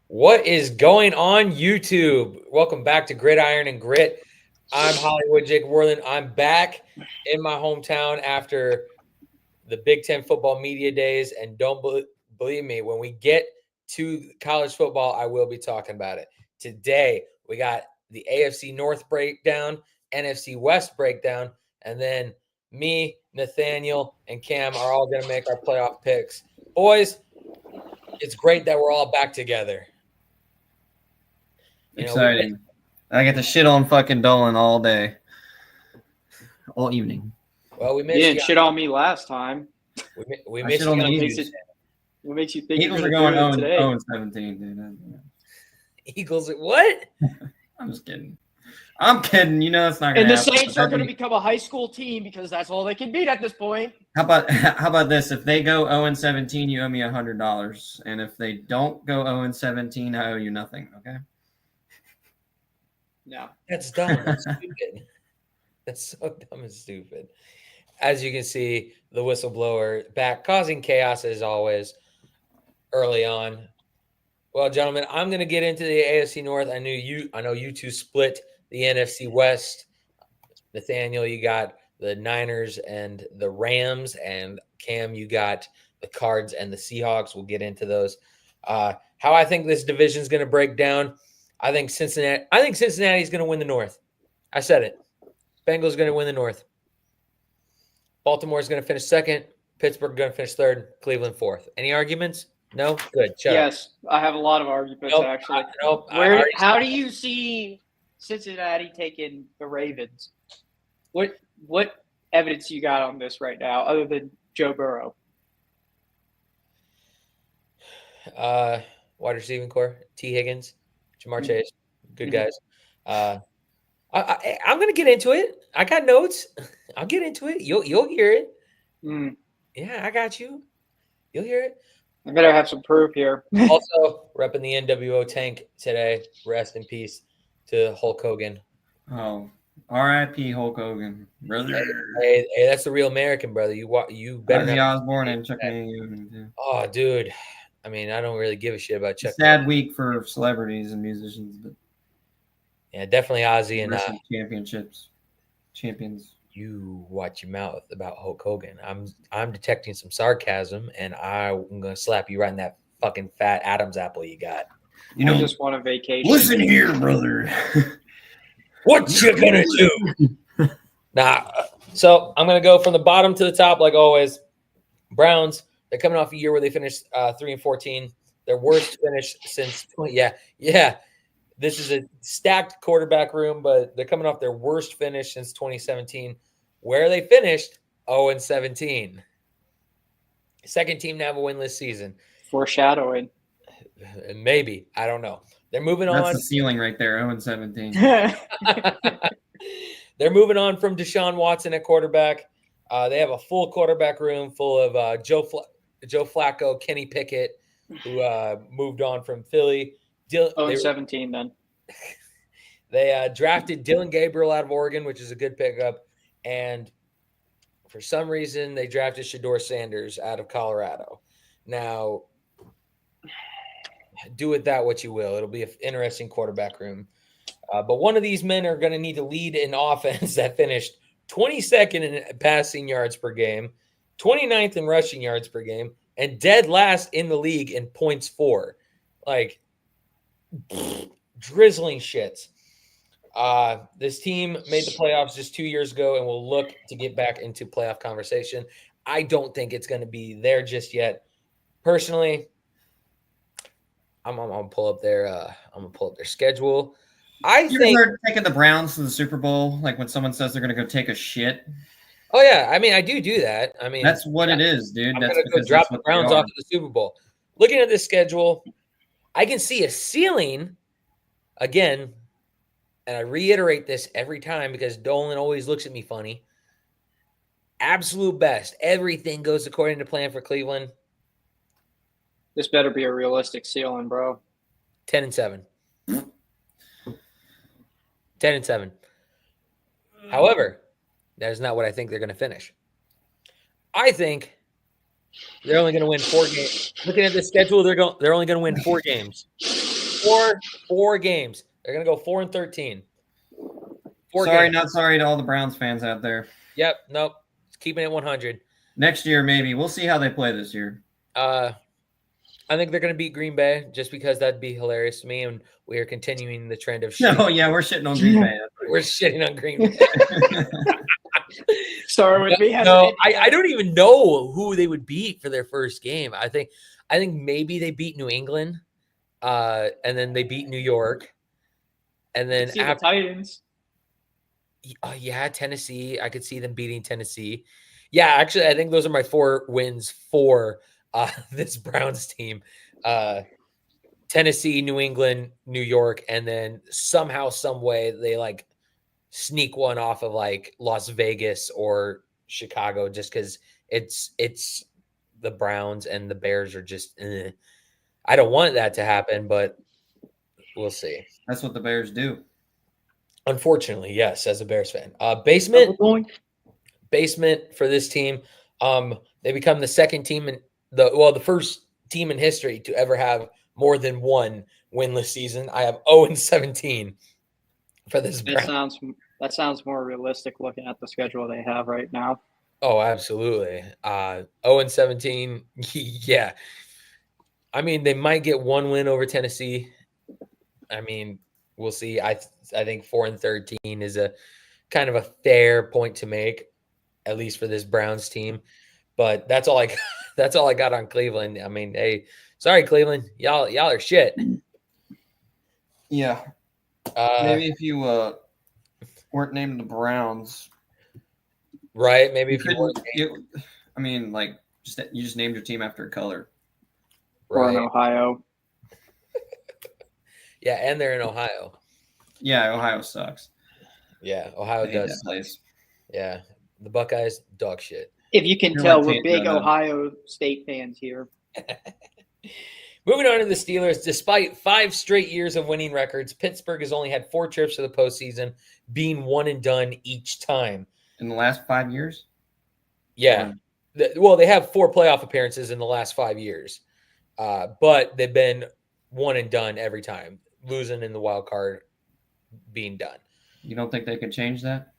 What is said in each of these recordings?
What is going on, YouTube? Welcome back to Gridiron and Grit. I'm Hollywood Jake Worland. I'm back in my hometown after the Big Ten football media days. And don't believe me, when we get to college football, I will be talking about it. Today, we got the AFC North breakdown, NFC West breakdown, and then me, Nathaniel, and Cam are all going to make our playoff picks. Boys, it's great that we're all back together. Exciting. I get to shit on fucking Dolan all day. All evening. Well, we missed you didn't shit on me last time. We missed you on the on Eagles. What makes you think Eagles you're are going going to do it 0-17, dude. Eagles. What? I'm just kidding. I'm kidding. You know it's not going And to the happen. Saints are going to become a high school team because that's all they can beat at this point. How about this? If they go 0-17, you owe me $100, and if they don't go 0-17, I owe you nothing. Okay. No. That's dumb. That's stupid. That's so dumb and stupid. As you can see, the whistleblower back causing chaos as always early on. Well, gentlemen, I'm going to get into the AFC North. I know you two split the NFC West. Nathaniel, you got the Niners and the Rams, and Cam, you got the Cards and the Seahawks. We'll get into those. How I think this division is going to break down. I think Cincinnati is going to win the North. I said it. Bengals going to win the North. Baltimore is going to finish second. Pittsburgh going to finish third. Cleveland fourth. Any arguments? No? Good. Yes, I have a lot of arguments actually. How do you see Cincinnati taking the Ravens? What evidence you got on this right now, other than Joe Burrow? Wide receiving core, T. Higgins, Jamar Chase, good guys. I'm going to get into it. I got notes. I'll get into it. You'll hear it. Yeah, I got you. You'll hear it. I better have some proof here. Also, repping the NWO tank today. Rest in peace to Hulk Hogan. Oh, R.I.P. Hulk Hogan, brother. Hey, that's the real American, brother. You better Ozzy not. Osbourne and Chuck Manning. Oh, dude. I mean, I don't really give a shit about Chuck. Sad week for celebrities and musicians, but yeah, definitely Ozzy and champions. You watch your mouth about Hulk Hogan. I'm detecting some sarcasm, and I'm gonna slap you right in that fucking fat Adam's apple you got. You know, just want a vacation. Listen here, brother. What you gonna do? So I'm gonna go from the bottom to the top, like always. Browns. They're coming off a year where they finished 3-14. Their worst finish since 20. Yeah. This is a stacked quarterback room, but they're coming off their worst finish since 2017, where they finished 0-17. Second team to have a winless season. Foreshadowing. Maybe. I don't know. They're moving on. That's the ceiling right there, 0-17. They're moving on from Deshaun Watson at quarterback. They have a full quarterback room full of Joe Flacco, Kenny Pickett, who moved on from Philly. 0-17 then. They drafted Dylan Gabriel out of Oregon, which is a good pickup. And for some reason, they drafted Shedeur Sanders out of Colorado. Now, do with that what you will. It'll be an interesting quarterback room. But one of these men are going to need to lead an offense that finished 22nd in passing yards per game, 29th in rushing yards per game, and dead last in the league in points for. Like, drizzling shits. This team made the playoffs just 2 years ago and will look to get back into playoff conversation. I don't think it's going to be there just yet. Personally, I'm gonna pull up their schedule. You ever taking the Browns to the Super Bowl? Like when someone says they're going to go take a shit. Oh yeah, I mean I do that. I mean that's what it is, dude. I'm that's gonna go drop the Browns off to the Super Bowl. Looking at this schedule, I can see a ceiling again, and I reiterate this every time because Dolan always looks at me funny. Absolute best. Everything goes according to plan for Cleveland. This better be a realistic ceiling, bro. 10-7. 10-7. However, that is not what I think they're going to finish. I think they're only going to win 4 games. Looking at the schedule, they're only going to win 4 games. four games. They're gonna go 4-13. Sorry, not sorry to all the Browns fans out there. Yep, nope. Keeping it 100. Next year, maybe. We'll see how they play this year. I think they're going to beat Green Bay just because that'd be hilarious to me, and we are continuing the trend of shitting. Oh, yeah, we're shitting on Green Bay. We're shitting on Green Bay. Sorry with me. No, I don't even know who they would beat for their first game. I think maybe they beat New England, and then they beat New York, and then the Titans. Yeah, Tennessee. I could see them beating Tennessee. Yeah, actually, I think those are my 4 wins for this Browns team. Tennessee, New England, New York, and then somehow, some way, they like sneak one off of like Las Vegas or Chicago just because it's the Browns and the Bears are just I don't want that to happen, but we'll see. That's what the Bears do. Unfortunately, yes, as a Bears fan. Basement for this team. They become the second team in the first team in history to ever have more than one winless season. I have 0-17 for this. That sounds more realistic looking at the schedule they have right now. Oh, absolutely. 0-17. Yeah. I mean, they might get one win over Tennessee. I mean, we'll see. I think 4-13 is a kind of a fair point to make, at least for this Browns team. But that's all I got on Cleveland. I mean, hey, sorry, Cleveland, y'all are shit. Yeah. Maybe if you weren't named the Browns, right? Maybe if you weren't. I mean, like, you just named your team after a color, right? Or in Ohio. Yeah, and they're in Ohio. Yeah, Ohio sucks. Yeah, Ohio does. That place. Yeah, the Buckeyes, dog shit. If you can tell, we're big Ohio State fans here. Moving on to the Steelers, despite 5 straight years of winning records, Pittsburgh has only had 4 trips to the postseason, being one and done each time. In the last 5 years? Yeah. Well, they have 4 playoff appearances in the last 5 years, but they've been one and done every time, losing in the wild card, being done. You don't think they could change that?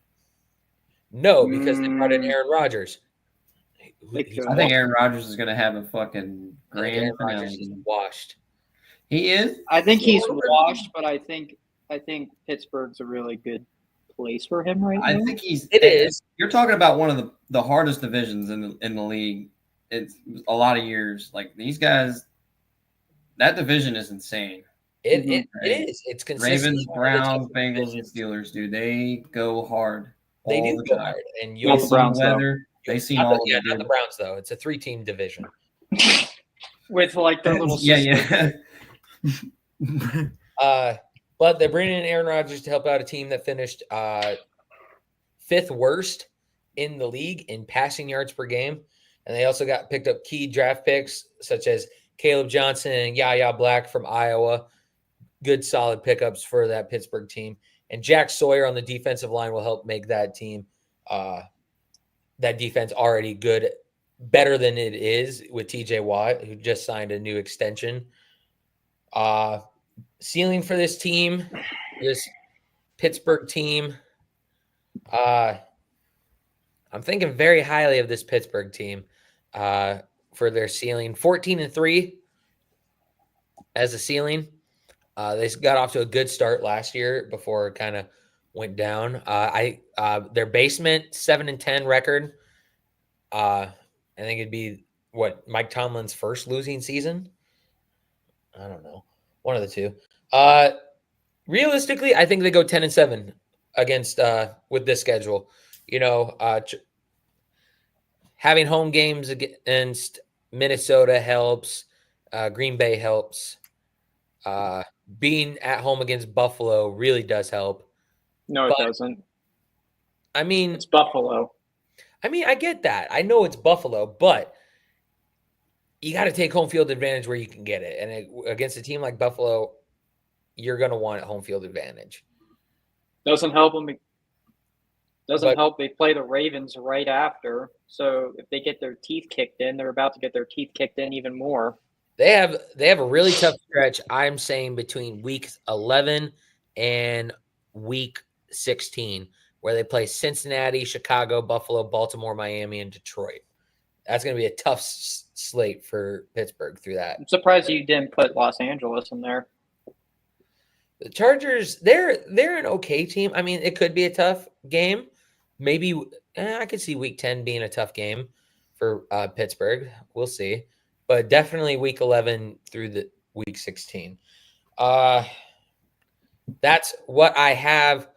No, because they brought in Aaron Rodgers. I think Aaron Rodgers is going to have a fucking grand finale. Rodgers is washed. He is? I think he's washed, but I think Pittsburgh's a really good place for him right now. I think it is. You're talking about one of the hardest divisions in the league. It's a lot of years. Like, these guys, that division is insane. It is. It's consistent. Ravens, Browns, Bengals, and Steelers, dude. They go hard. They do go hard. And you'll see weather. They see all of it. Yeah, not the Browns, though. It's a 3-team division. With, like, their little Yeah. But they're bringing in Aaron Rodgers to help out a team that finished 5th worst in the league in passing yards per game. And they also picked up key draft picks such as Caleb Johnson and Yahya Black from Iowa. Good, solid pickups for that Pittsburgh team. And Jack Sawyer on the defensive line will help make that team, that defense already good, better than it is with TJ Watt, who just signed a new extension. Ceiling for this team, this Pittsburgh team, I'm thinking very highly of this Pittsburgh team for their ceiling. 14-3 as a ceiling. They got off to a good start last year before it kind of went down. Their basement 7-10 record. I think it'd be Mike Tomlin's first losing season. I don't know, one of the two. Realistically, I think they go 10-7 against with this schedule. You know, having home games against Minnesota helps. Green Bay helps. Being at home against Buffalo really does help. No, it doesn't. I mean, it's Buffalo. I mean, I get that. I know it's Buffalo, but you got to take home field advantage where you can get it. And against a team like Buffalo, you're going to want home field advantage. Doesn't help them. Help. They play the Ravens right after. So if they get their teeth kicked in, they're about to get their teeth kicked in even more. They have a really tough stretch. I'm saying between week 11 and week 16, where they play Cincinnati, Chicago, Buffalo, Baltimore, Miami, and Detroit. That's going to be a tough slate for Pittsburgh through that. I'm surprised you didn't put Los Angeles in there. The Chargers, they're an okay team. I mean, it could be a tough game. Maybe I could see week 10 being a tough game for Pittsburgh. We'll see. But definitely week 11 through the week 16. That's what I have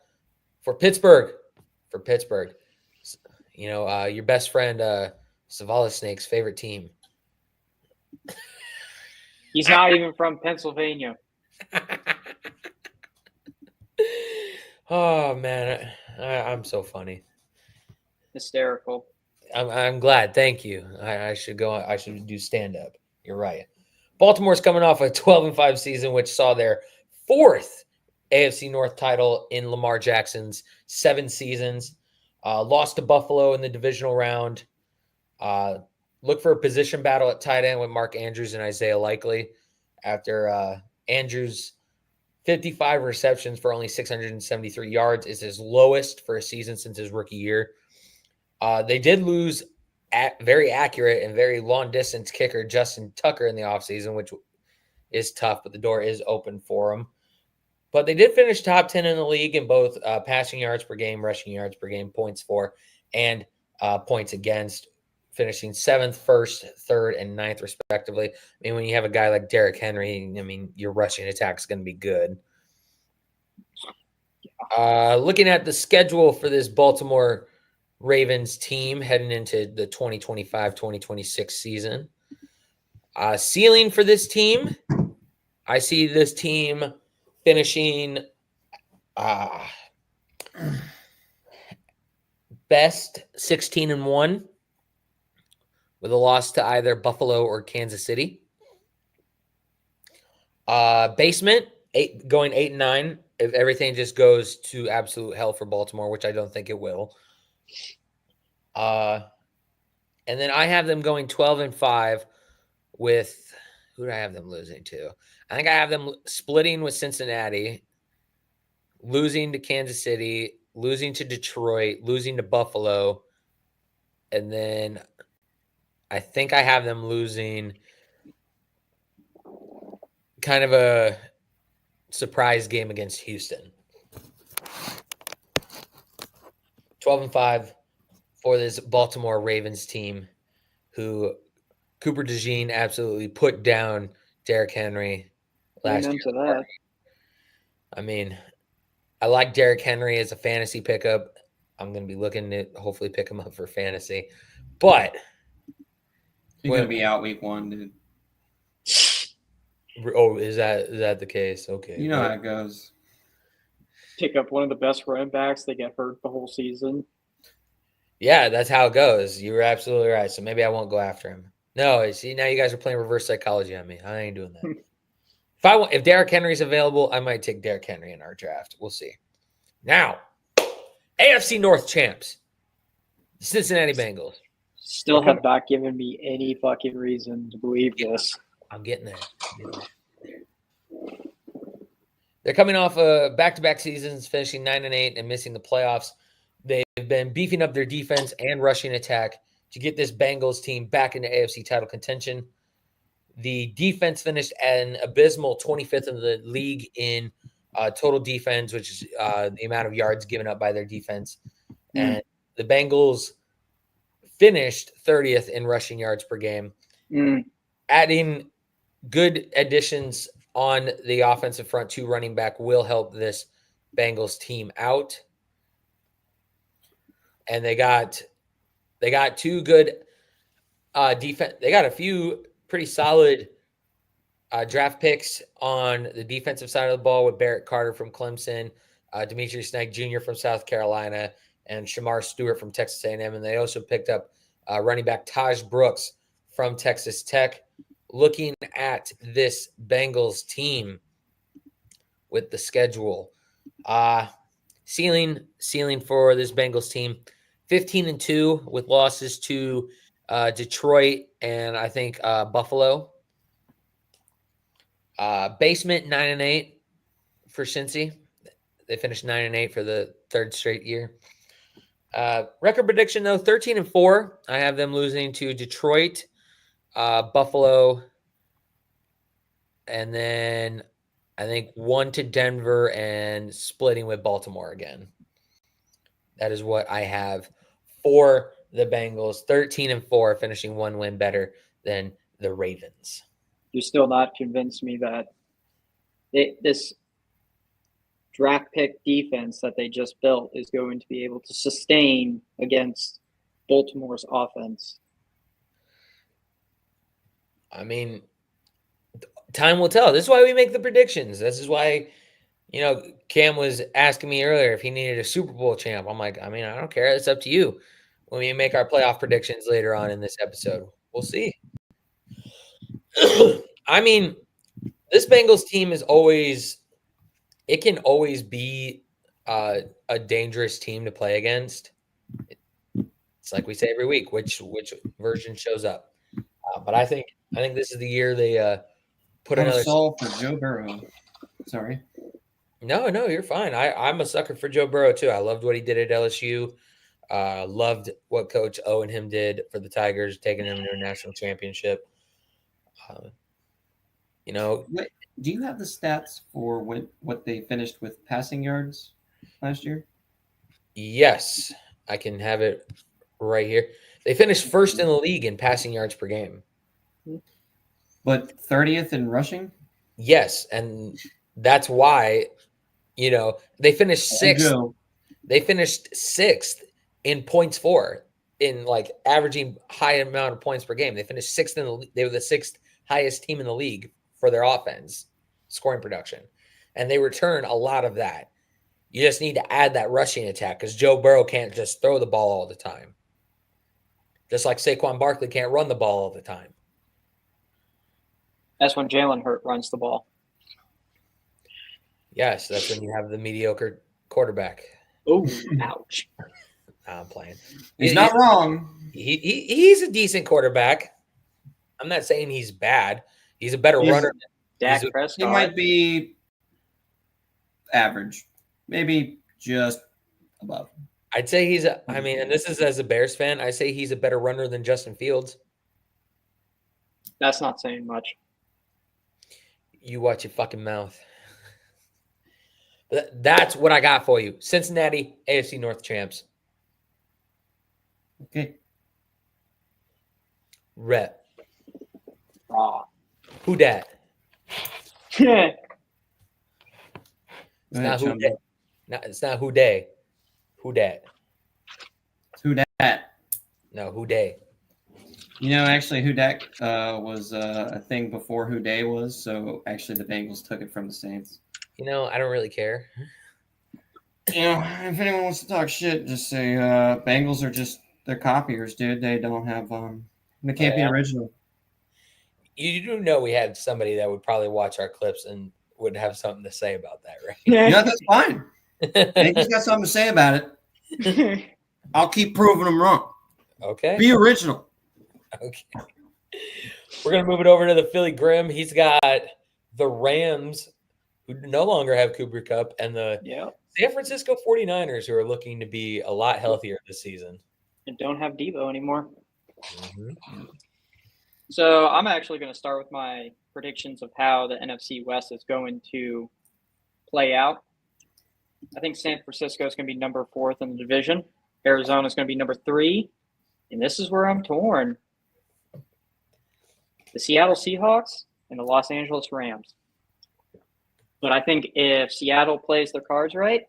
for Pittsburgh. Your best friend Savala Snake's favorite team. He's not even from Pennsylvania. Oh man, I'm so funny. Hysterical. I'm glad. Thank you. I should go. I should do stand up. You're right. Baltimore's coming off a 12-5 season, which saw their 4th AFC North title in Lamar Jackson's 7 seasons. Lost to Buffalo in the divisional round. Look for a position battle at tight end with Mark Andrews and Isaiah Likely after Andrews' 55 receptions for only 673 yards is his lowest for a season since his rookie year. They did lose very accurate and very long-distance kicker Justin Tucker in the offseason, which is tough, but the door is open for him. But they did finish top 10 in the league in both passing yards per game, rushing yards per game, points for, and points against, finishing 7th, 1st, 3rd, and 9th, respectively. I mean, when you have a guy like Derrick Henry, I mean, your rushing attack is going to be good. Looking at the schedule for this Baltimore Ravens team heading into the 2025-2026 season. Ceiling for this team, I see this team finishing best 16-1 with a loss to either Buffalo or Kansas City. Basement, going 8-9 if everything just goes to absolute hell for Baltimore, which I don't think it will. And then I have them going 12-5 with who do I have them losing to? I think I have them splitting with Cincinnati, losing to Kansas City, losing to Detroit, losing to Buffalo, and then I think I have them losing kind of a surprise game against Houston. 12-5 for this Baltimore Ravens team, who Cooper DeJean absolutely put down Derrick Henry last year. I mean, I like Derrick Henry as a fantasy pickup. I'm going to be looking to hopefully pick him up for fantasy. But he's going to be out week 1, dude. Oh, is that the case? Okay. You know how it goes. Pick up one of the best running backs. They get hurt the whole season. Yeah, that's how it goes. You were absolutely right. So maybe I won't go after him. No, see, now you guys are playing reverse psychology on me. I ain't doing that. If Derrick Henry's available, I might take Derrick Henry in our draft. We'll see. Now, AFC North champs, Cincinnati Bengals. Still have not given me any fucking reason to believe this. I'm getting there. They're coming off back-to-back seasons, finishing 9-8 and missing the playoffs. They've been beefing up their defense and rushing attack to get this Bengals team back into AFC title contention. The defense finished an abysmal 25th in the league in total defense, which is the amount of yards given up by their defense. And the Bengals finished 30th in rushing yards per game. Adding good additions on the offensive front to running back will help this Bengals team out. And they got two good defense. They got a few pretty solid draft picks on the defensive side of the ball with Barrett Carter from Clemson, Demetrius Knight Jr. from South Carolina, and Shamar Stewart from Texas A&M. And they also picked up running back Taj Brooks from Texas Tech. Looking at this Bengals team with the schedule, ceiling for this Bengals team, 15-2 with losses to Detroit and I think Buffalo. Basement 9-8 for Cincy. They finished 9-8 for the third straight year. Record prediction though, 13-4. I have them losing to Detroit, Buffalo, and then I think 1 to Denver and splitting with Baltimore again. That is what I have for the Bengals. 13-4, finishing 1 win better than the Ravens. You're still not convinced me that this draft pick defense that they just built is going to be able to sustain against Baltimore's offense. I mean, time will tell. This is why we make the predictions. This is why, Cam was asking me earlier if he needed a Super Bowl champ. I'm like, I mean, I don't care. It's up to you when we make our playoff predictions later on in this episode. We'll see. I mean, this Bengals team is always – it can always be a dangerous team to play against. It's like we say every week, which version shows up. But I think this is the year they put another – solve for Joe Burrow. Sorry. No, you're fine. I'm a sucker for Joe Burrow too. I loved what he did at LSU. Loved what Coach O and him did for the Tigers, taking them to a national championship. Do you have the stats for what they finished with passing yards last year? Yes, I can have it right here. They finished first in the league in passing yards per game. But 30th in rushing? Yes, and that's why, they finished sixth. They finished sixth in points for, in like averaging high amount of points per game. They finished sixth in the league. They were the sixth highest team in the league for their offense scoring production. And they return a lot of that. You just need to add that rushing attack because Joe Burrow can't just throw the ball all the time. Just like Saquon Barkley can't run the ball all the time. That's when Jalen Hurt runs the ball. Yes, that's when you have the mediocre quarterback. Oh, ouch. I'm playing. He's not wrong. He's a decent quarterback. I'm not saying he's bad. He's a better runner. Dak Prescott. He might be average, maybe just above. I'd say and this is as a Bears fan, I say he's a better runner than Justin Fields. That's not saying much. You watch your fucking mouth. That's what I got for you. Cincinnati, AFC North champs. Okay. Rep. Who dat? Yeah. It's not who dat. No, it's not who day. Who dat? Who dat? No, who day. Actually, who dat was a thing before who day was. So actually, the Bengals took it from the Saints. I don't really care. If anyone wants to talk shit, just say Bengals are just they're copiers, dude. They don't have they can't be original. You do know we had somebody that would probably watch our clips and would have something to say about that, right? Yeah, that's fine. He's got something to say about it. I'll keep proving them wrong. Okay. Be original. Okay. We're going to move it over to the Philly Grim. He's got the Rams, who no longer have Cooper Kupp, and the San Francisco 49ers, who are looking to be a lot healthier this season. And don't have Debo anymore. Mm-hmm. So I'm actually going to start with my predictions of how the NFC West is going to play out. I think San Francisco is going to be number 4 in the division. Arizona is going to be number 3. And this is where I'm torn. The Seattle Seahawks and the Los Angeles Rams. But I think if Seattle plays their cards right,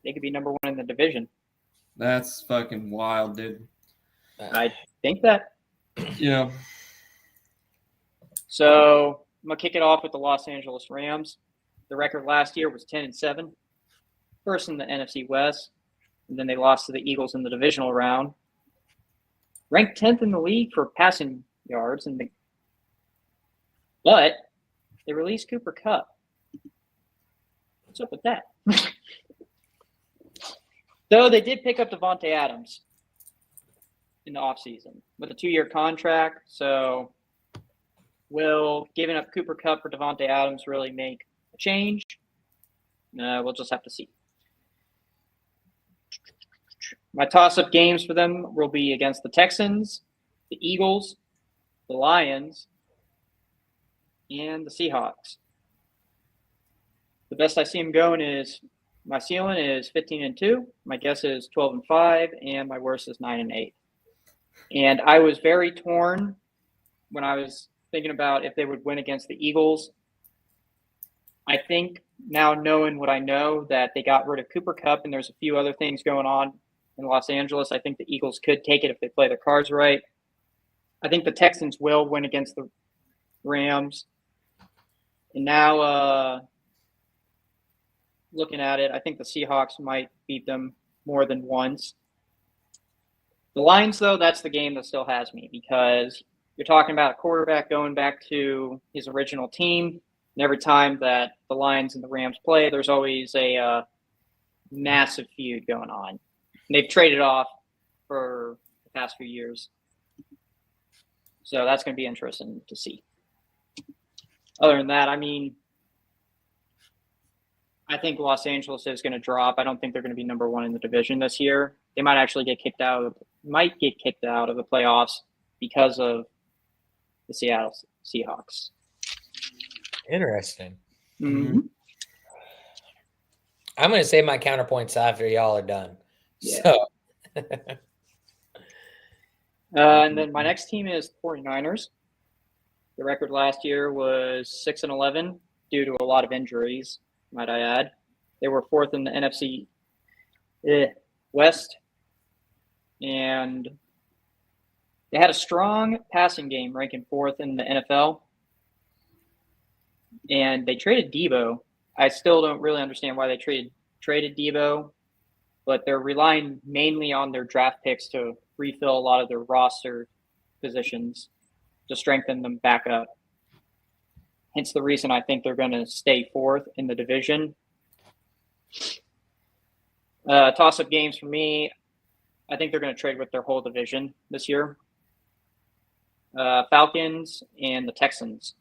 they could be number 1 in the division. That's fucking wild, dude. I think that. Yeah. So I'm going to kick it off with the Los Angeles Rams. The record last year was 10-7. First in the NFC West. And then they lost to the Eagles in the divisional round. Ranked 10th in the league for passing yards. But they released Cooper Kupp. What's up with that? Though they did pick up Devontae Adams in the offseason with a 2-year contract. So Will giving up Cooper Kupp for Devontae Adams really make a change? We'll just have to see. My toss-up games for them will be against the Texans, the Eagles, the Lions, and the Seahawks. The best I see them going is my ceiling is 15-2. My guess is 12-5, and my worst is 9-8. And I was very torn when I was thinking about if they would win against the Eagles. I think now knowing what I know, that they got rid of Cooper Kupp and there's a few other things going on in Los Angeles, I think the Eagles could take it if they play their cards right. I think the Texans will win against the Rams. And now looking at it, I think the Seahawks might beat them more than once. The Lions, though, that's the game that still has me, because you're talking about a quarterback going back to his original team. And every time that the Lions and the Rams play, there's always a massive feud going on. And they've traded off for the past few years. So that's going to be interesting to see. Other than that, I mean, I think Los Angeles is going to drop. I don't think they're going to be number one in the division this year. They might actually get kicked out of the playoffs because of the Seattle Seahawks. Interesting. Mm-hmm. I'm going to say my counterpoints after y'all are done. Yeah. So. And then my next team is the 49ers. The record last year was 6-11 due to a lot of injuries, might I add. They were fourth in the NFC West, and they had a strong passing game, ranking fourth in the NFL. And they traded Debo. I still don't really understand why they traded Debo, but they're relying mainly on their draft picks to refill a lot of their roster positions to strengthen them back up. Hence the reason I think they're going to stay fourth in the division. Toss-up games for me, I think they're going to trade with their whole division this year. Falcons and the Texans.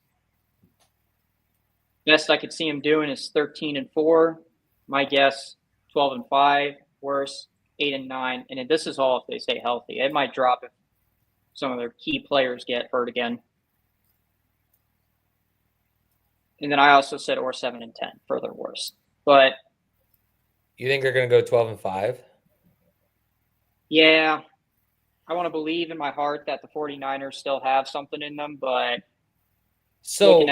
Best I could see them doing is 13-4. My guess, 12-5. Worse, 8-9. And this is all if they stay healthy. It might drop if some of their key players get hurt again. And then I also said or 7-10, further worse. But you think they're going to go 12-5? Yeah. I want to believe in my heart that the 49ers still have something in them, but so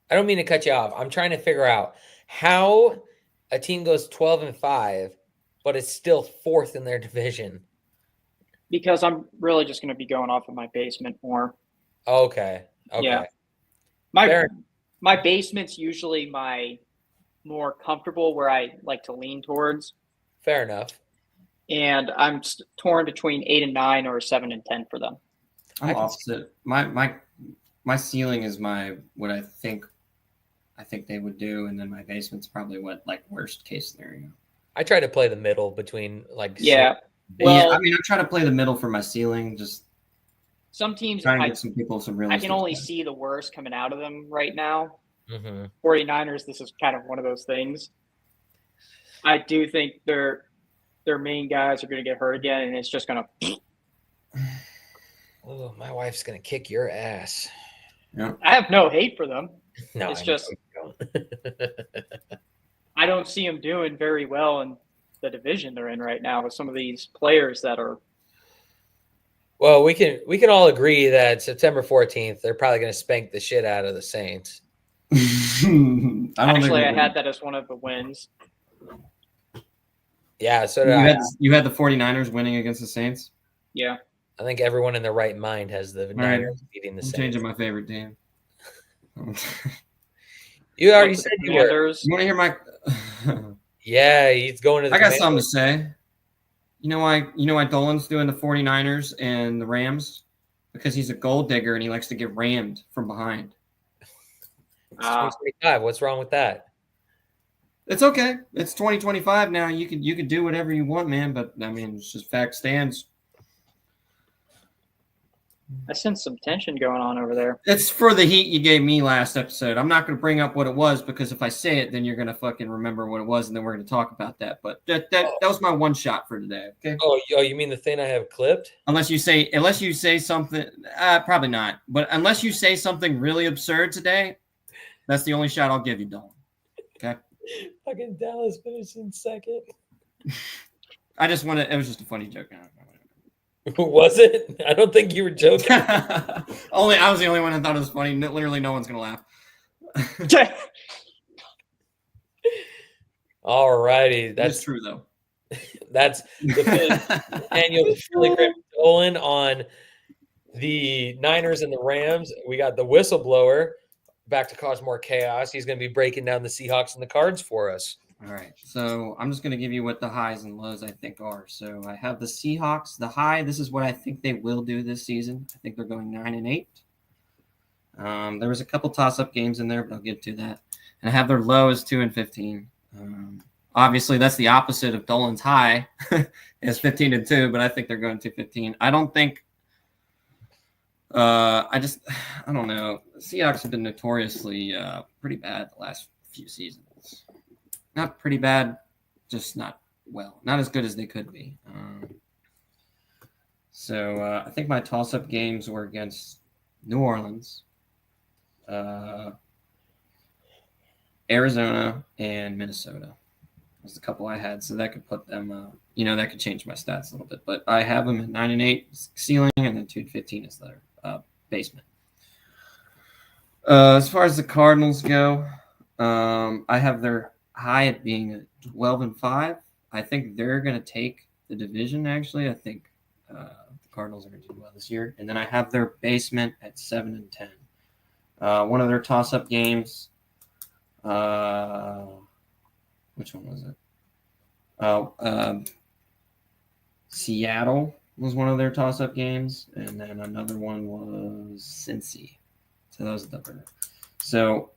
I don't mean to cut you off. I'm trying to figure out how a team goes 12-5, but it's still fourth in their division. Because I'm really just going to be going off of my basement more. Okay. Yeah. My basement's usually my more comfortable, where I like to lean towards. Fair enough. And I'm torn between 8-9 or 7-10 for them. I'm opposite. My ceiling is what I think they would do, and then my basement's probably what worst case scenario. I try to play the middle between yeah. Well, I try to play the middle for my ceiling. Just some teams, trying to get some people some realistic. I can only see the worst coming out of them right now. Mm-hmm. 49ers, this is kind of one of those things. I do think their main guys are going to get hurt again, and it's just going to. Oh, my wife's going to kick your ass. Yeah. I have no hate for them. No, it's just I don't see them doing very well in the division they're in right now with some of these players that are. Well, we can all agree that September 14th they're probably going to spank the shit out of the Saints. I had that as one of the wins. Yeah, so you had the 49ers winning against the Saints? Yeah. I think everyone in their right mind has the Niners beating the Saints. Changing my favorite team. You already said you were. You want to hear my Yeah, he's going to the I got something to say. You know why Dolan's doing the 49ers and the Rams? Because he's a gold digger and he likes to get rammed from behind. 2025. What's wrong with that? It's okay. It's 2025 now. You can do whatever you want, man. But it's just fact stands. I sense some tension going on over there. It's for the heat you gave me last episode. I'm not going to bring up what it was because if I say it, then you're going to fucking remember what it was, and then we're going to talk about that. But that was my one shot for today. Okay. Oh, you mean the thing I have clipped? Unless you say something, probably not. But unless you say something really absurd today, that's the only shot I'll give you, Dolan. Okay. Fucking Dallas finishing second. I just want to. It was just a funny joke. Was it? I don't think you were joking. I was the only one that thought it was funny. Literally, no one's gonna laugh. All righty, That's true though. That's the annual Philly Grip Dolan on the Niners and the Rams. We got the whistleblower back to cause more chaos. He's going to be breaking down the Seahawks and the Cards for us. All right, so I'm just going to give you what the highs and lows I think are. So I have the Seahawks. The high, this is what I think they will do this season. I think they're going 9-8. There was a couple toss-up games in there, but I'll get to that. And I have their low as 2-15. Obviously, that's the opposite of Dolan's high, is 15-2, but I think they're going 2-15. I don't think. I don't know. The Seahawks have been notoriously pretty bad the last few seasons. Not pretty bad, just not well. Not as good as they could be. So I think my toss-up games were against New Orleans, Arizona, and Minnesota. Was the couple I had, so that could put them, that could change my stats a little bit. But I have them at 9-8 ceiling, and then 2-15 is their basement. As far as the Cardinals go, I have their high at being 12-5. I think they're going to take the division. Actually, I think the Cardinals are going to do well this year, and then I have their basement at 7-10. One of their toss-up games. Which one was it? Seattle was one of their toss-up games, and then another one was Cincy. So those are the. So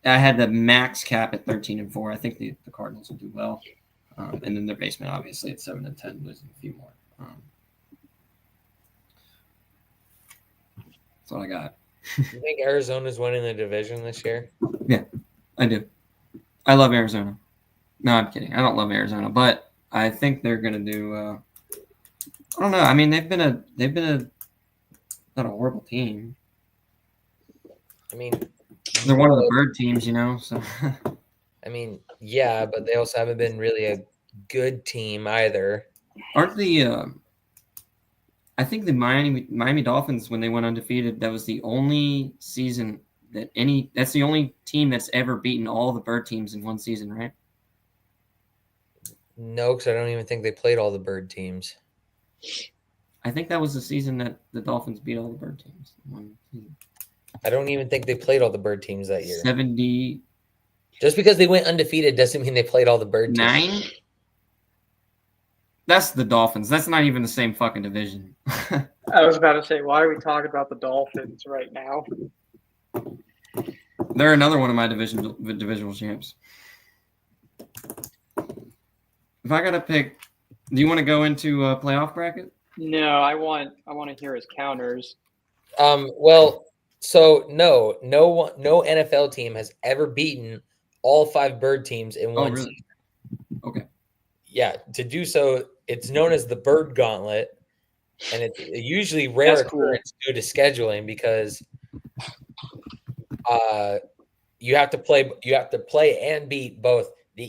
I had the max cap at 13-4. I think the Cardinals will do well, and then their basement obviously at 7-10, losing a few more. That's all I got. You think Arizona's winning the division this year? Yeah, I do. I love Arizona. No, I'm kidding. I don't love Arizona, but I think they're going to do. I don't know. I mean, they've been not a horrible team. I mean, they're one of the bird teams, So. I mean, yeah, but they also haven't been really a good team either. Aren't the? I think the Miami Dolphins, when they went undefeated, that was the only season that's the only team that's ever beaten all the bird teams in one season, right? No, because I don't even think they played all the bird teams. I think that was the season that the Dolphins beat all the bird teams. I don't even think they played all the bird teams that year. 70. Just because they went undefeated doesn't mean they played all the bird teams. 9? That's the Dolphins. That's not even the same fucking division. I was about to say, why are we talking about the Dolphins right now? They're another one of my divisional champs. If I gotta pick, do you want to go into a playoff bracket? No, I want to hear his counters. Well, so no NFL team has ever beaten all 5 bird teams in one season. Okay. Yeah, to do so, it's known as the Bird Gauntlet, and it's usually rare occurrence due to scheduling because you have to play and beat both the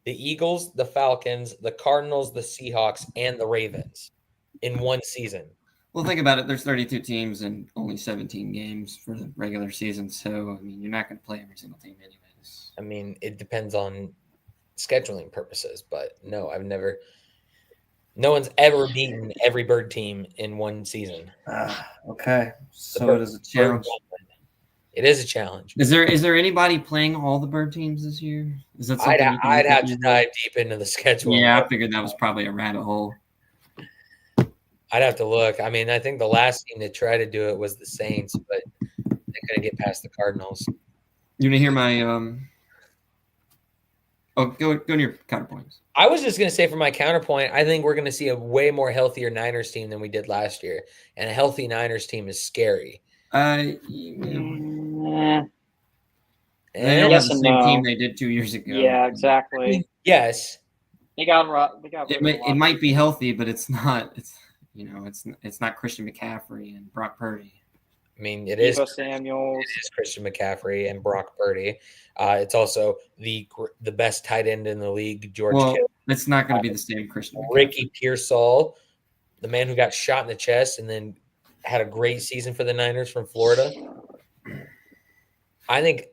Eagles, the Falcons, the Cardinals, the Seahawks, and the Ravens in one season. Well, think about it. There's 32 teams and only 17 games for the regular season. So, I mean, you're not going to play every single team anyways. I mean, it depends on scheduling purposes, but no, no one's ever beaten every bird team in one season. Okay. So it is a challenge. It is a challenge. Is there anybody playing all the bird teams this year? Is that something I'd have to dive deep into the schedule. Yeah, I figured that was probably a rabbit hole. I'd have to look. I mean, I think the last team to try to do it was the Saints, but they couldn't get past the Cardinals. You want to hear my Oh, go to your counterpoints. I was just going to say for my counterpoint, I think we're going to see a way more healthier Niners team than we did last year. And a healthy Niners team is scary. They Yes don't have the and same no. team they did 2 years ago. Yeah, exactly. Yes. They got It might be healthy, but it's not. It's not Christian McCaffrey and Brock Purdy. I mean, it is Samuels. It is Christian McCaffrey and Brock Purdy. It's also the best tight end in the league, George Kittle. It's not going to be the same Christian McCaffrey. Ricky Pearsall, the man who got shot in the chest and then had a great season for the Niners from Florida. I think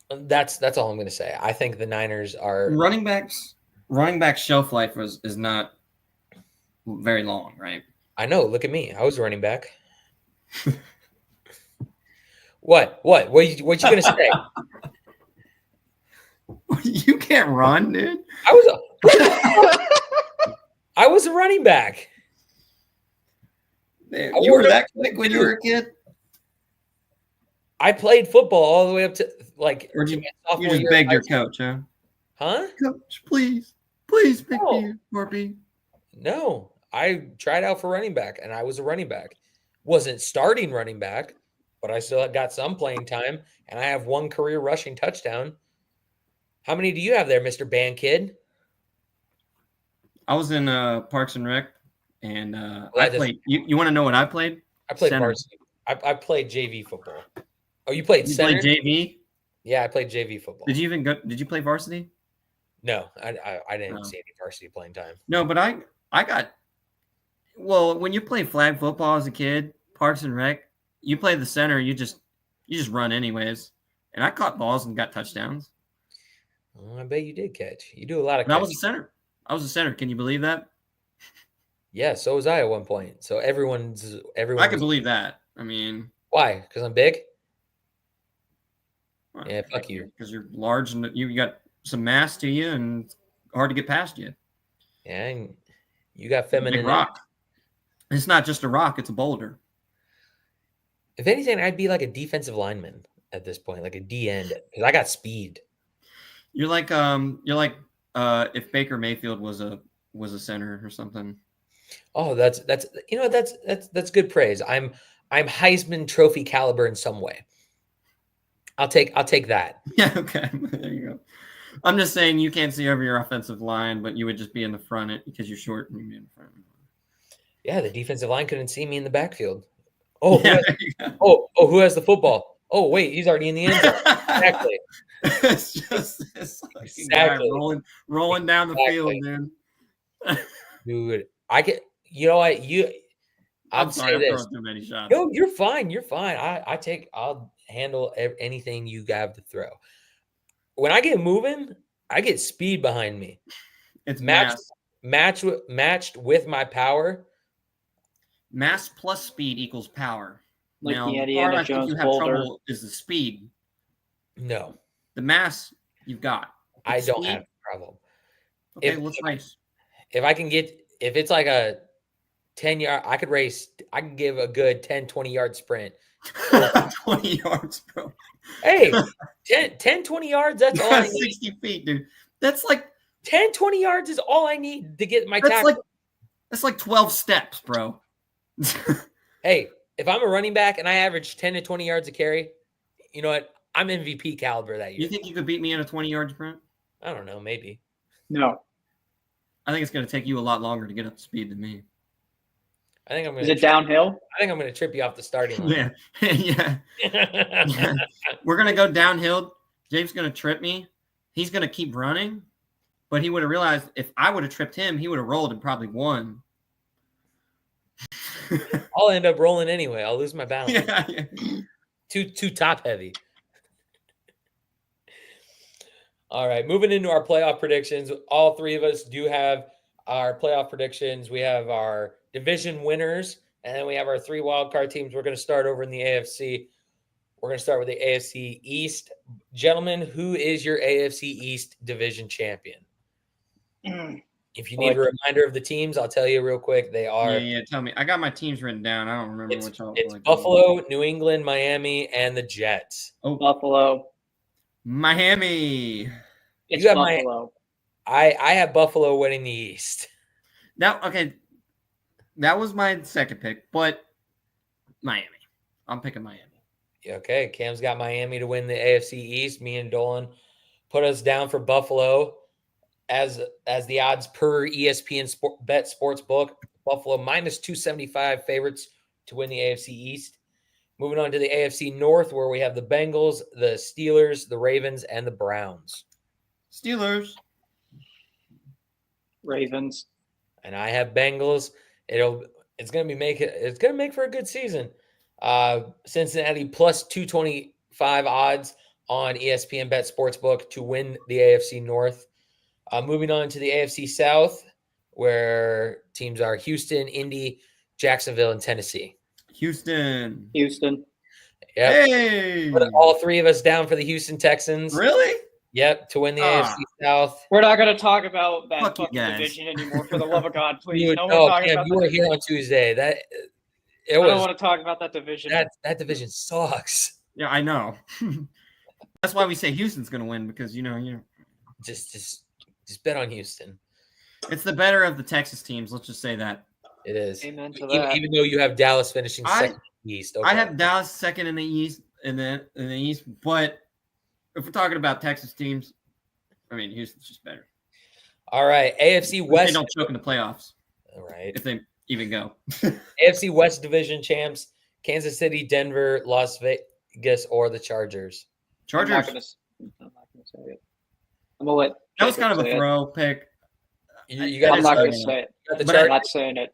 that's all I'm going to say. I think the Niners are running back shelf life is not very long, right? I know. Look at me. I was running back. What you gonna say? You can't run, dude. I was a running back. Man, you were that quick when you were a kid? I played football all the way up to Or you just begged your coach, huh? Huh? Coach, please pick me, Corby. No, I tried out for running back, and I was a running back. Wasn't starting running back, but I still got some playing time, and I have one career rushing touchdown. How many do you have there, Mr. Band Kid? I was in Parks and Rec, and I played. You want to know what I played? I played center. varsity. I played JV football. Oh, you played center? Played JV? Yeah, I played JV football. Did you play varsity? No, I didn't see any varsity playing time. No, but I got. Well, when you play flag football as a kid, Parks and Rec, you play the center. You just run anyways, and I caught balls and got touchdowns. I bet you did catch. You do a lot of. I was a center. Can you believe that? Yeah, so was I at one point. So everyone. I can believe that. I mean, why? Because I'm big. Yeah, fuck you. Because you're large and you got some mass to you and hard to get past you. Yeah, and you got feminine. Big rock. It's not just a rock; it's a boulder. If anything, I'd be like a defensive lineman at this point, like a D end, because I got speed. You're like if Baker Mayfield was a center or something. Oh, that's good praise. I'm Heisman Trophy caliber in some way. I'll take that. Yeah, okay. There you go. I'm just saying you can't see over your offensive line, but you would just be in the front because you're short and you'd be in the front. Yeah, the defensive line couldn't see me in the backfield. Oh, yeah, who has the football? Oh, wait, he's already in the end zone. Exactly. It's like exactly. Rolling down the field, man. Dude, I get. You know what? I'm sorry, say this. Too many shots. No, you're fine. You're fine. I'll handle anything you have to throw. When I get moving, I get speed behind me. It's matched with my power. Mass plus speed equals power. Like now, the part I Jones think you have trouble is the speed. No. The mass you've got. I don't have a problem. Okay, let's race. If it's like a 10-yard, I can give a good 10, 20-yard sprint. 20 yards, bro. Hey, 10, 20 yards, that's all I need. 60 feet, dude. That's like 10, 20 yards is all I need to get my tackle. That's like 12 steps, bro. Hey, if I'm a running back and I average 10 to 20 yards a carry, you know what? I'm MVP caliber that year. You think you could beat me in a 20-yard sprint? I don't know, maybe. No. I think it's going to take you a lot longer to get up to speed than me. I think I'm going. Is it downhill? I think I'm going to trip you off the starting line. Yeah. Yeah. We're going to go downhill. James going to trip me. He's going to keep running, but he would have realized if I would have tripped him, he would have rolled and probably won. I'll end up rolling anyway. I'll lose my balance. Yeah. Too top heavy. All right, moving into our playoff predictions. All three of us do have our playoff predictions. We have our division winners, and then we have our 3 wildcard teams. We're going to start over in the AFC. We're going to start with the AFC East. Gentlemen, who is your AFC East division champion? If you need a reminder of the teams, I'll tell you real quick. They are. Yeah. Tell me. I got my teams written down. I don't remember which all. It's Buffalo, New England, Miami, and the Jets. Oh, Buffalo. Miami. It's got Buffalo. I have Buffalo winning the East. Now, okay, that was my second pick, but Miami. I'm picking Miami. Okay, Cam's got Miami to win the AFC East. Me and Dolan put us down for Buffalo as the odds per ESPN Bet Sportsbook. Buffalo minus 275 favorites to win the AFC East. Moving on to the AFC North, where we have the Bengals, the Steelers, the Ravens, and the Browns. Steelers. Ravens. And I have Bengals. It's gonna make for a good season. Cincinnati plus 225 odds on ESPN Bet Sportsbook to win the AFC North. Moving on to the AFC South, where teams are Houston, Indy, Jacksonville, and Tennessee. Houston. Yep. Hey. Put all three of us down for the Houston Texans. Really? Yep, to win the AFC South. We're not going to talk about that Fuck you fucking guys. division anymore. For the love of God, please. Dude, No no, one talking Cam, about you were that here on division. Tuesday. I don't want to talk about that division. That division sucks. Yeah, I know. That's why we say Houston's going to win because Just bet on Houston. it's the better of the Texas teams. Let's just say that. It is. Amen to that. Even though you have Dallas finishing second in the East. Okay. I have Dallas second in the East, in the East. But if we're talking about Texas teams, I mean Houston's just better. All right, AFC West. They don't choke in the playoffs. All right, if they even go. AFC West division champs: Kansas City, Denver, Las Vegas, or the Chargers. Chargers. I'm not going to say it. I'm going to let. That was kind of a throw pick. You got I'm not going to say it. But I'm not saying it.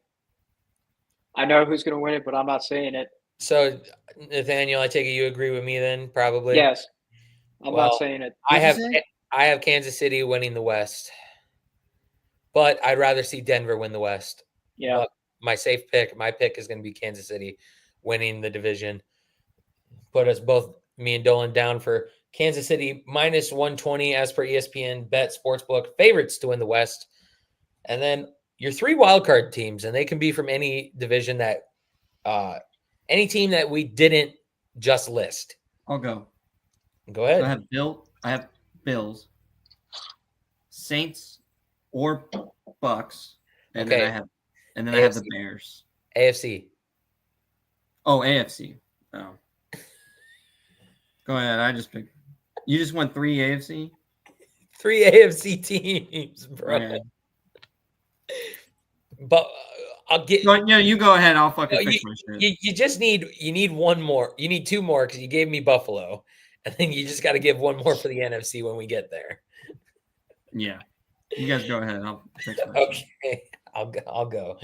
I know who's going to win it, but I'm not saying it. So, Nathaniel, I take it you agree with me then, probably? Yes. I'm not saying it. I have Kansas City winning the West, but I'd rather see Denver win the West. Yeah. But my pick is going to be Kansas City winning the division. Put us both, me and Dolan, down for Kansas City minus 120 as per ESPN Bet Sportsbook, favorites to win the West. And then your three wildcard teams, and they can be from any division that any team that we didn't just list. I'll go. Go ahead. I have Bills, Saints, or Bucks, and then I have the Bears. AFC. Oh, AFC. Oh. Go ahead. I just picked. You just went 3 AFC? 3 AFC teams, bro. Yeah. But I'll get. You go ahead. I'll fucking fix my shit. You just need one more. You need 2 more because you gave me Buffalo, and then you just got to give 1 more for the NFC when we get there. Yeah, you guys go ahead. I'll fix my shit. Okay, I'll go.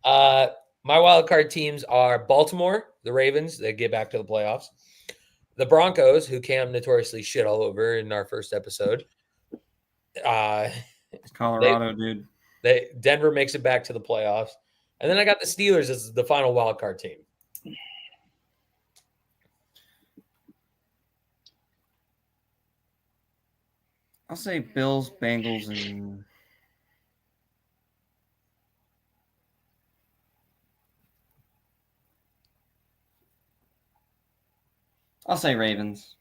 My wild card teams are Baltimore, the Ravens. They get back to the playoffs. The Broncos, who Cam notoriously shit all over in our first episode. It's Colorado, dude. Denver makes it back to the playoffs. And then I got the Steelers as the final wild card team. I'll say Bills, Bengals, and I'll say Ravens.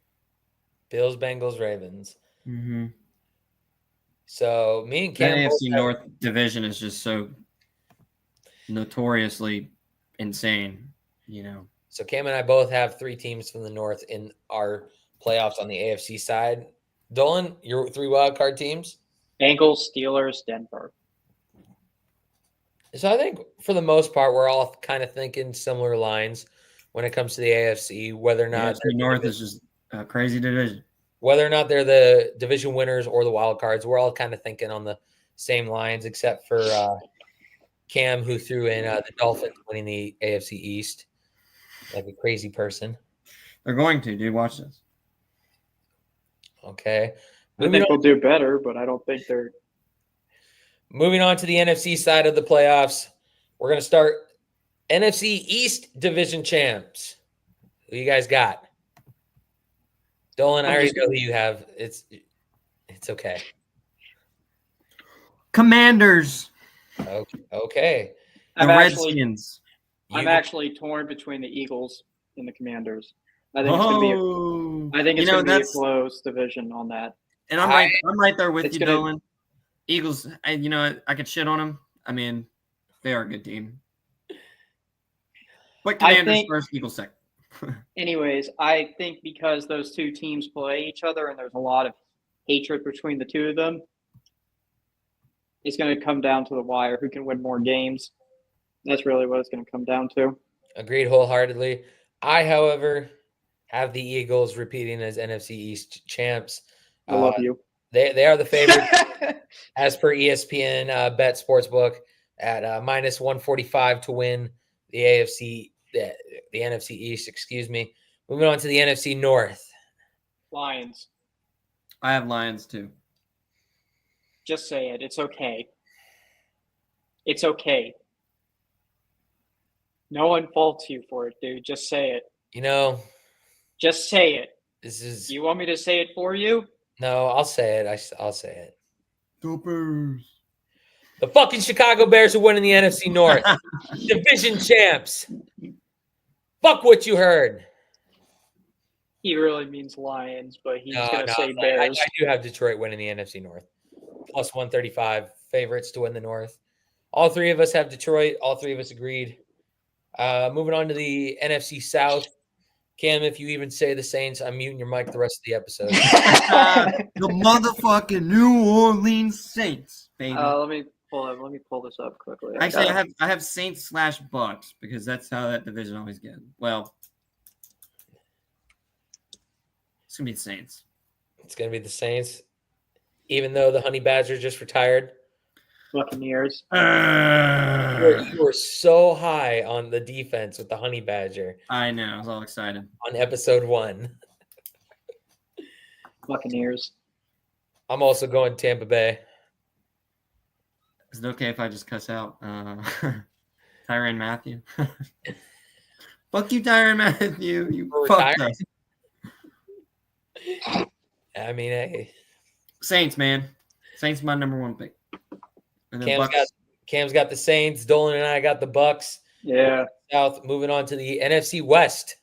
Bills, Bengals, Ravens. Mm-hmm. So me and The Cam. AFC North division is just so notoriously insane, So Cam and I both have 3 teams from the North in our playoffs on the AFC side. Dolan, your 3 wild card teams? Bengals, Steelers, Denver. So I think for the most part, we're all kind of thinking similar lines when it comes to the AFC, whether or not AFC North is just a crazy division. Whether or not they're the division winners or the wild cards, we're all kind of thinking on the same lines, except for Cam, who threw in the Dolphins winning the AFC East like a crazy person. They're going to, dude. Watch this. Okay. I think they'll do better, but I don't think they're. Moving on to the NFC side of the playoffs, we're going to start NFC East division champs. Who you guys got? Dolan, I already know who you have. It's okay. Commanders. Okay. The Redskins. I'm actually torn between the Eagles and the Commanders. I think it's going to be a close division on that. And I'm right there with you, Dylan. Eagles, I could shit on them. I mean, they are a good team. But Commanders first, Eagles second. Anyways, I think because those two teams play each other and there's a lot of hatred between the two of them, it's going to come down to the wire. Who can win more games? That's really what it's going to come down to. Agreed wholeheartedly. I, however, have the Eagles repeating as NFC East champs. I love you. They are the favorite as per ESPN Bet Sportsbook at minus 145 to win the AFC, the NFC East, excuse me. Moving on to the NFC North. Lions. I have Lions too. Just say it. It's okay. It's okay. No one faults you for it, dude. Just say it. Just say it. This is. You want me to say it for you? No, I'll say it. I'll say it. Go Bears. The fucking Chicago Bears are winning the NFC North. Division champs. Fuck what you heard. He really means Lions, but he's going to say Bears. I do have Detroit winning the NFC North. Plus 135 favorites to win the North. All three of us have Detroit. All three of us agreed. Moving on to the NFC South. Cam, if you even say the Saints, I'm muting your mic the rest of the episode. The motherfucking New Orleans Saints, baby. Let me pull this up quickly. Actually, I have Saints / Bucks because that's how that division always gets. Well, it's gonna be the Saints. It's gonna be the Saints, even though the Honey Badger just retired. Buccaneers. You were so high on the defense with the Honey Badger. I know. I was all excited. On episode 1. Buccaneers. I'm also going Tampa Bay. Is it okay if I just cuss out Tyrann Mathieu? Fuck you, Tyrann Mathieu. You fucked us. I mean, hey. Saints, man. Saints my number 1 pick. And then Cam's got the Saints. Dolan and I got the Bucks. Yeah. South. Moving on to the NFC West.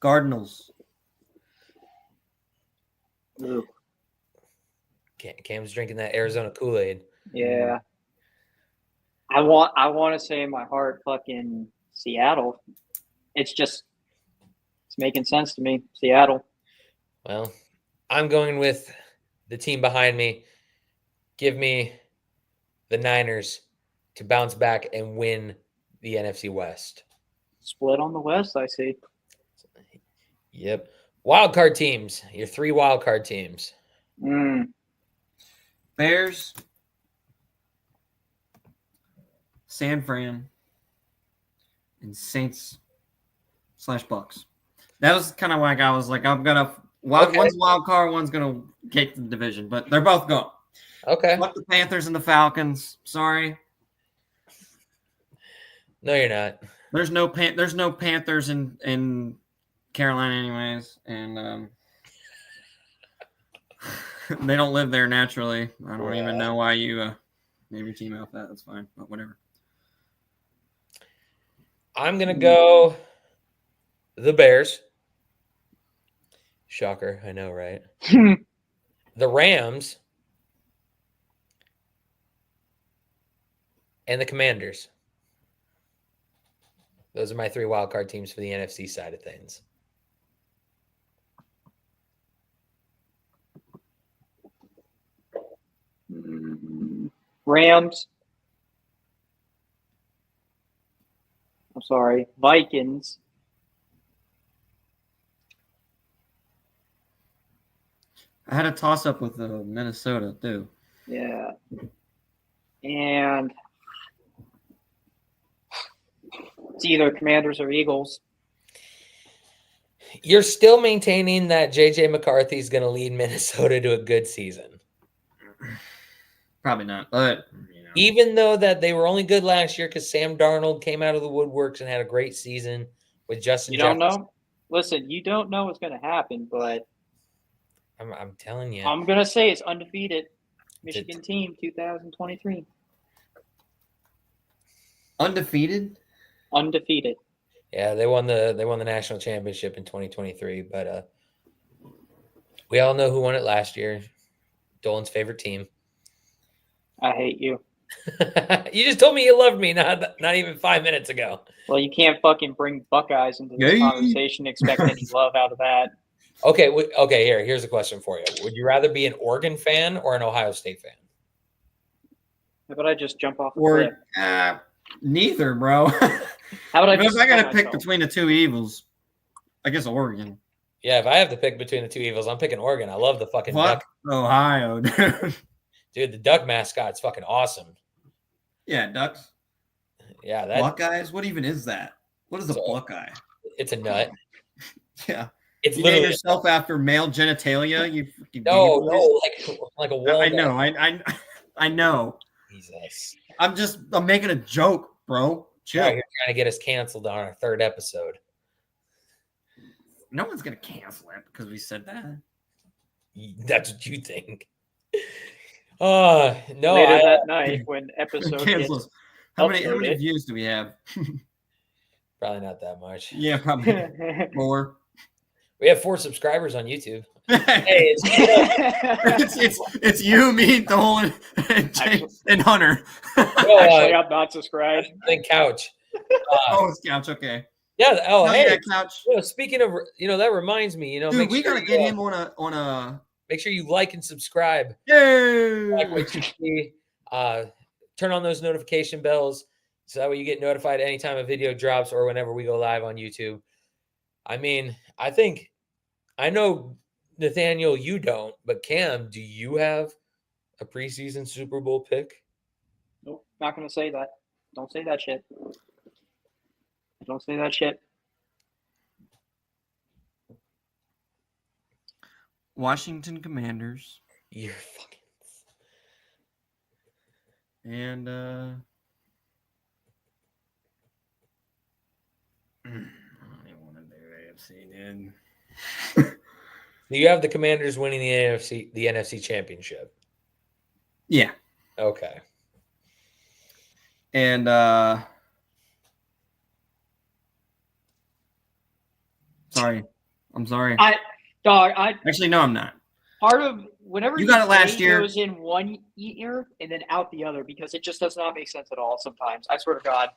Cardinals. Ooh. Cam's drinking that Arizona Kool-Aid. Yeah. I want to say in my heart fucking Seattle. It's making sense to me. Seattle. Well, I'm going with the team behind me. Give me the Niners to bounce back and win the NFC West. Split on the West, I see. Yep. Wildcard teams. Your 3 wildcard teams. Bears. San Fran. And Saints / Bucks. That was kind of like I was like, I'm going to one's wild card, one's going to take the division, but they're both gone. Okay. Fuck the Panthers and the Falcons. Sorry. No, you're not. There's no Panthers in Carolina anyways, and they don't live there naturally. I don't even know why you name your team out that. That's fine, but whatever. I'm going to go the Bears. Shocker. I know, right? The Rams. And the Commanders. Those are my 3 wildcard teams for the NFC side of things. Rams. I'm sorry. Vikings. I had a toss-up with Minnesota, too. Yeah. And it's either Commanders or Eagles. You're still maintaining that J.J. McCarthy is going to lead Minnesota to a good season. Probably not, but even though that they were only good last year because Sam Darnold came out of the woodworks and had a great season with Justin Jefferson. You don't know? Listen, you don't know what's going to happen, but I'm telling you. I'm going to say it's undefeated. Michigan team 2023. Undefeated? Undefeated. Yeah, they won the national championship in 2023, but We all know who won it last year. Dolan's favorite team. I hate you. You just told me you loved me not even 5 minutes ago. Well, you can't fucking bring Buckeyes into this conversation and expect any love out of that. Okay, here's a question for you. Would you rather be an Oregon fan or an Ohio State fan? How about I just jump off the cliff? Neither, bro. How about I if I got to pick between the two evils, I guess Oregon. Yeah, if I have to pick between the two evils, I'm picking Oregon. I love the fucking duck. Ohio, dude. Dude, the duck mascot's fucking awesome. Yeah, ducks. Yeah, Buckeyes. What even is that? What is a Buckeye? It's a nut. Yeah, it's you literally name yourself after male genitalia. You no, like a walnut. I know. Jesus, I'm making a joke, bro. Chill. You're trying to get us canceled on our 3rd episode. No one's gonna cancel it because we said that. That's what you think. No. Later that night when episode gets how many views do we have? Probably not that much. Yeah, probably more. We have 4 subscribers on YouTube. Hey, it's you, me, Dolan, and Hunter. Actually, I'm not subscribed. Then Couch. It's Couch. Okay. Yeah. Oh, hey, yeah, Couch. Speaking of, that reminds me. Dude, we gotta get him on a. Make sure you like and subscribe. Yay! Like what you see. Turn on those notification bells so that way you get notified anytime a video drops or whenever we go live on YouTube. I mean, I know, Nathaniel, you don't, but Cam, do you have a preseason Super Bowl pick? Nope, not going to say that. Don't say that shit. Don't say that shit. Washington Commanders. You're fucking. And I don't even want to do AFC, dude. You have the Commanders winning the NFC Championship. Yeah. Okay. And sorry. I'm sorry. Actually, no, I'm not. Part of whenever you got it last year, goes in one year and then out the other because it just does not make sense at all. Sometimes I swear to God,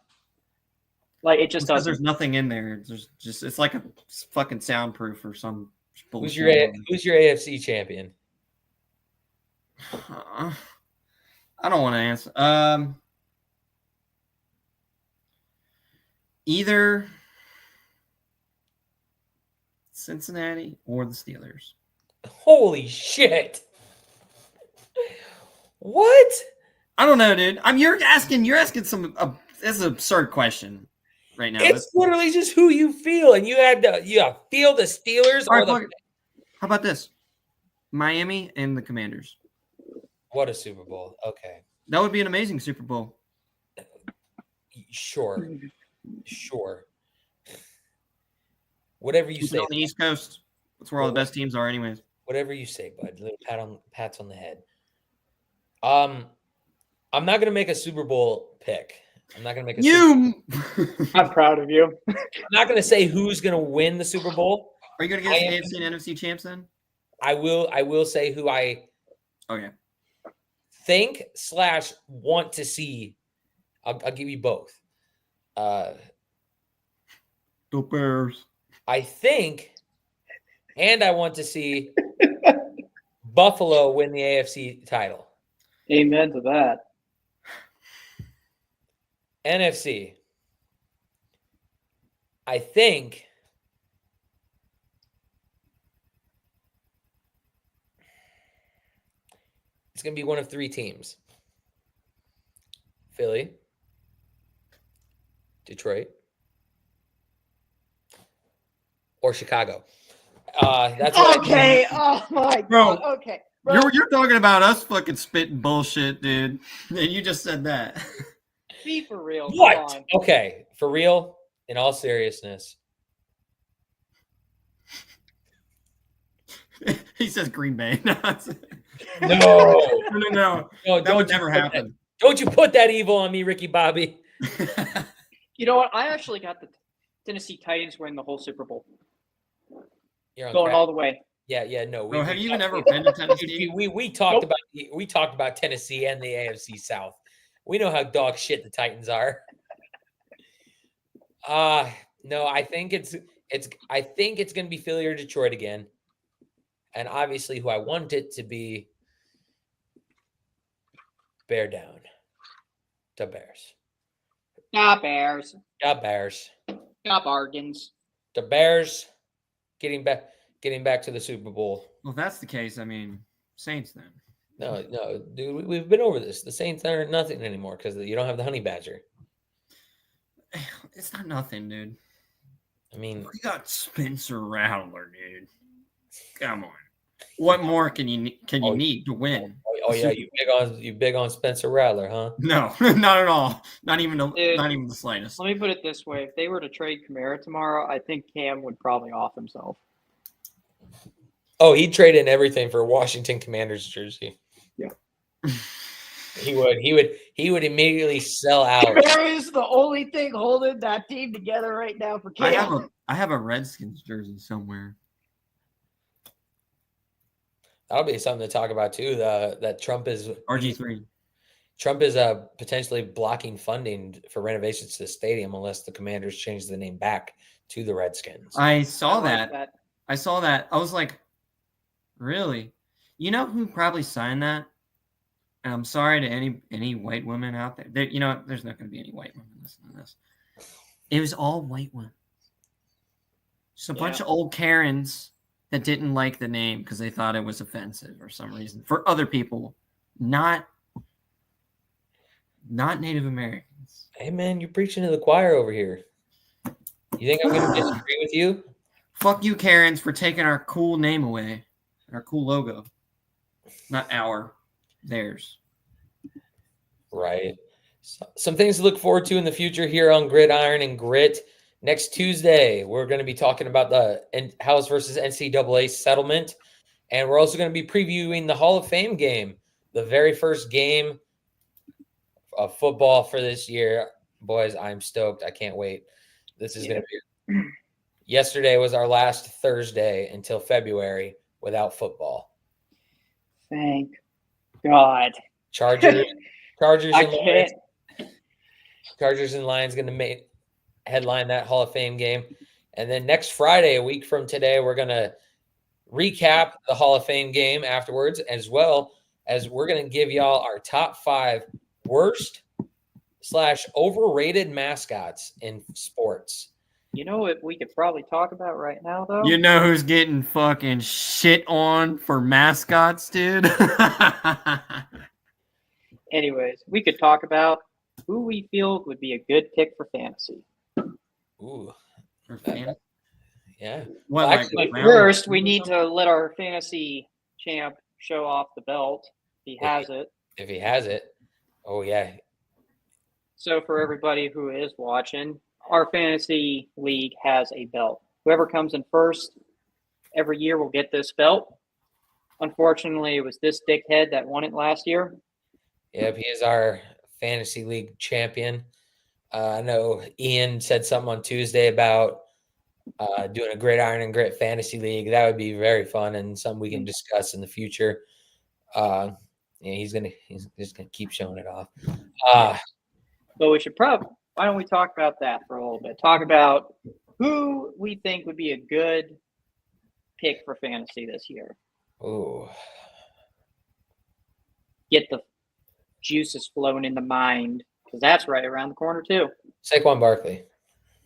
like it just doesn't. There's nothing in there. It's like a fucking soundproof or some bullshit. Who's your AFC champion? I don't want to answer. Either Cincinnati or the Steelers. Holy shit. What? I don't know, dude. You're asking some that's an absurd question right now. It's literally just who you feel, and you feel the Steelers or How about this? Miami and the Commanders. What a Super Bowl. Okay. That would be an amazing Super Bowl. Sure. Whatever you say. On the East Coast. That's where all the best teams are anyways. Whatever you say, bud. Little pats on the head. I'm not going to make a Super Bowl pick. I'm not going to make a I'm proud of you. I'm not going to say who's going to win the Super Bowl. Are you going to get AFC and NFC champs then? I will say who I think / want to see. I'll give you both. The Bears. I think, and I want to see Buffalo win the AFC title. Amen to that. NFC. I think it's going to be one of 3 teams. Philly, Detroit, or Chicago. That's okay. Oh my God. Okay. Bro. You're talking about us fucking spitting bullshit, dude. And you just said that. Be for real. What? Okay. For real, in all seriousness. He says Green Bay. No. That would never happen. Don't you put that evil on me, Ricky Bobby. You know what? I actually got the Tennessee Titans win the whole Super Bowl. You're on going crack. all the way. Yeah. No. Bro, have you even ever been to Tennessee? We talked about Tennessee and the AFC South. We know how dog shit the Titans are. No, I think it's going to be Philly or Detroit again, and obviously, who I want it to be, bear down, the Bears. Bears. The Bears. Bargains. The Bears getting back to the Super Bowl. Well, if that's the case, I mean, Saints then. No, dude, we've been over this. The Saints aren't nothing anymore because you don't have the Honey Badger. It's not nothing, dude. I mean, we got Spencer Rattler, dude. Come on. What more can you need to win? Oh yeah, you big on Spencer Rattler, huh? No, not at all. Not even the slightest. Let me put it this way: if they were to trade Kamara tomorrow, I think Cam would probably off himself. Oh, he'd trade in everything for a Washington Commanders jersey. Yeah, he would immediately sell out. Kamara is the only thing holding that team together right now for Cam. I have a Redskins jersey somewhere. That'll be something to talk about too. That Trump is RG3. Trump is potentially blocking funding for renovations to the stadium unless the Commanders change the name back to the Redskins. I saw that. I saw that. I was like, really? You know who probably signed that? And I'm sorry to any white women out there. There's not going to be any white women listening to this. It was all white women. Just a bunch of old Karens that didn't like the name because they thought it was offensive or some reason for other people, not Native Americans. Hey man, you're preaching to the choir over here. You think I'm going to disagree with you? Fuck you, Karens, for taking our cool name away, our cool logo. Not theirs. Right. So, some things to look forward to in the future here on Gridiron and Grit. Next Tuesday, we're going to be talking about the House versus NCAA settlement, and we're also going to be previewing the Hall of Fame game, the very first game of football for this year. Boys, I'm stoked. I can't wait. This is going to be – yesterday was our last Thursday until February without football. Thank God. Chargers I can't. Chargers and Lions going to headline that Hall of Fame game. And then next Friday, a week from today, we're going to recap the Hall of Fame game afterwards, as well as we're going to give y'all our top 5 worst / overrated mascots in sports. You know what we could probably talk about right now, though? You know who's getting fucking shit on for mascots, dude? Anyways, we could talk about who we feel would be a good pick for fantasy. Ooh. For fantasy? Yeah. Well, but first, we need to let our fantasy champ show off the belt. If he has it. Oh, yeah. So for everybody who is watching, our fantasy league has a belt. Whoever comes in first every year will get this belt. Unfortunately, it was this dickhead that won it last year. Yep, he is our fantasy league champion. I know Ian said something on Tuesday about doing a Gridiron and Grit fantasy league. That would be very fun and something we can discuss in the future. He's just gonna keep showing it off. But we should why don't we talk about that for a little bit? Talk about who we think would be a good pick for fantasy this year. Oh, get the juices flowing in the mind, because that's right around the corner too. Saquon Barkley.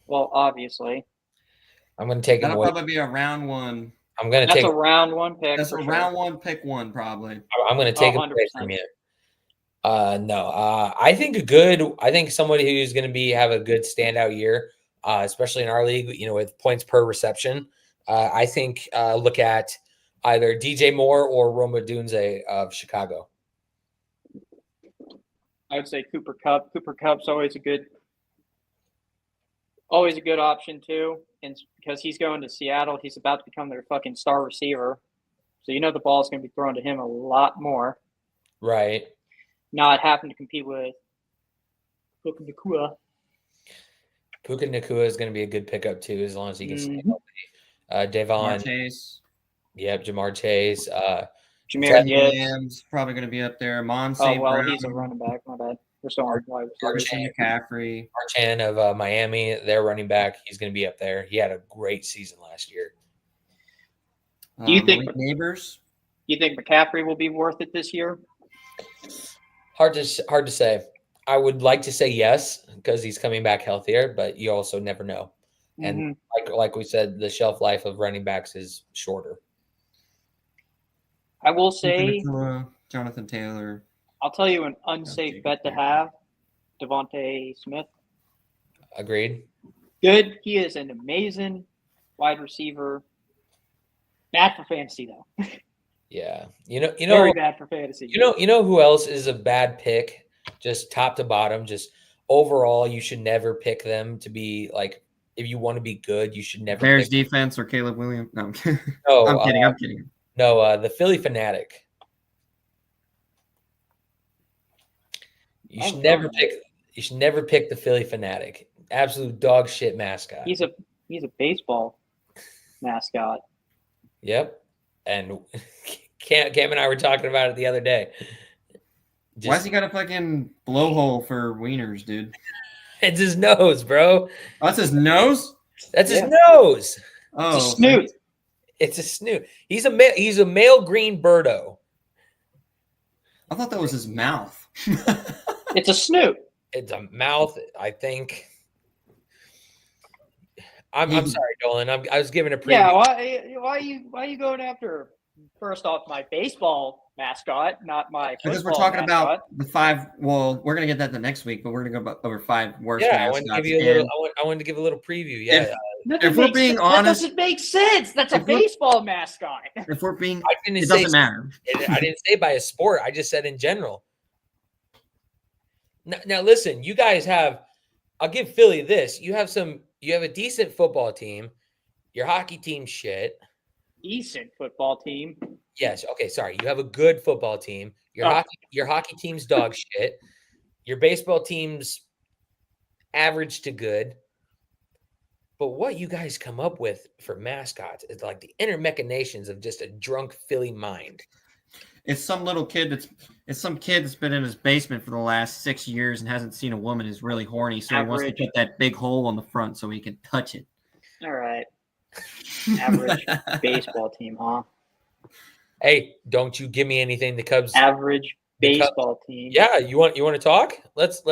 Well, obviously. I'm going to take him away. That'll probably be a round one. That's a round one pick. That's a round one pick one, probably. I'm going to take him away from you. No. I think somebody who's going to have a good standout year, especially in our league, with points per reception. I think look at either DJ Moore or Rome Odunze of Chicago. I would say Cooper Kupp. Cooper Kupp's always a good option too, and because he's going to Seattle, he's about to become their fucking star receiver. So the ball is going to be thrown to him a lot more. Right. Not having to compete with Puka Nacua. Puka Nacua is going to be a good pickup too, as long as he can stay healthy. Devon. Yep, Jamar Chase. Jameer Gibbs. Lamb's probably going to be up there. Mon Oh, St. well, Brown, he's a running back. My bad. We're still on wide receivers. Christian McCaffrey. Archan of Miami, their running back. He's going to be up there. He had a great season last year. Do you think Neighbors? You think McCaffrey will be worth it this year? Hard to say. I would like to say yes because he's coming back healthier, but you also never know. And like we said, the shelf life of running backs is shorter. I will say, Jonathan Taylor. I'll tell you an unsafe bet to have: Devontae Smith. Agreed. Good. He is an amazing wide receiver. Bad for fantasy though. Yeah, very bad for fantasy. You know who else is a bad pick? Just top to bottom, just overall, you should never pick them to be like. If you want to be good, you should never. Bears defense or Caleb Williams? No, I'm kidding. No, I'm kidding. No, the Philly Fanatic. You should never pick the Philly Fanatic. Absolute dog shit mascot. He's a baseball mascot. Yep. And Cam and I were talking about it the other day. Why's he got a fucking blowhole for wieners, dude? It's his nose, bro. Oh, that's his nose? That's his nose. Oh, it's a snoot. It's a snoot. He's a male green birdo. I thought that was his mouth. It's a snoot. It's a mouth, I think. I'm sorry, Dolan. I was giving a preview. Yeah, why are you going after first off my baseball mascot, not my football because we're talking mascot. about the 5. Well, we're gonna get that the next week, but we're gonna go over 5 worst. Yeah, mascots. I wanted to give a little preview. Yeah. If we're being honest, that doesn't make sense. That's a baseball mascot. If we're being, it doesn't matter. I didn't say by a sport. I just said in general. Now listen, you guys have. I'll give Philly this. You have a decent football team. Your hockey team shit. Decent football team. Yes. Okay. Sorry. You have a good football team. Your hockey team's dog shit. Your baseball team's average to good. But what you guys come up with for mascots is like the inner machinations of just a drunk Philly mind. It's some little kid it's some kid that's been in his basement for the last 6 years and hasn't seen a woman who's really horny, so he wants to put that big hole on the front so he can touch it. All right. Average baseball team, huh? Hey, don't you give me anything. The Cubs average baseball team. Yeah, you want to talk? Let's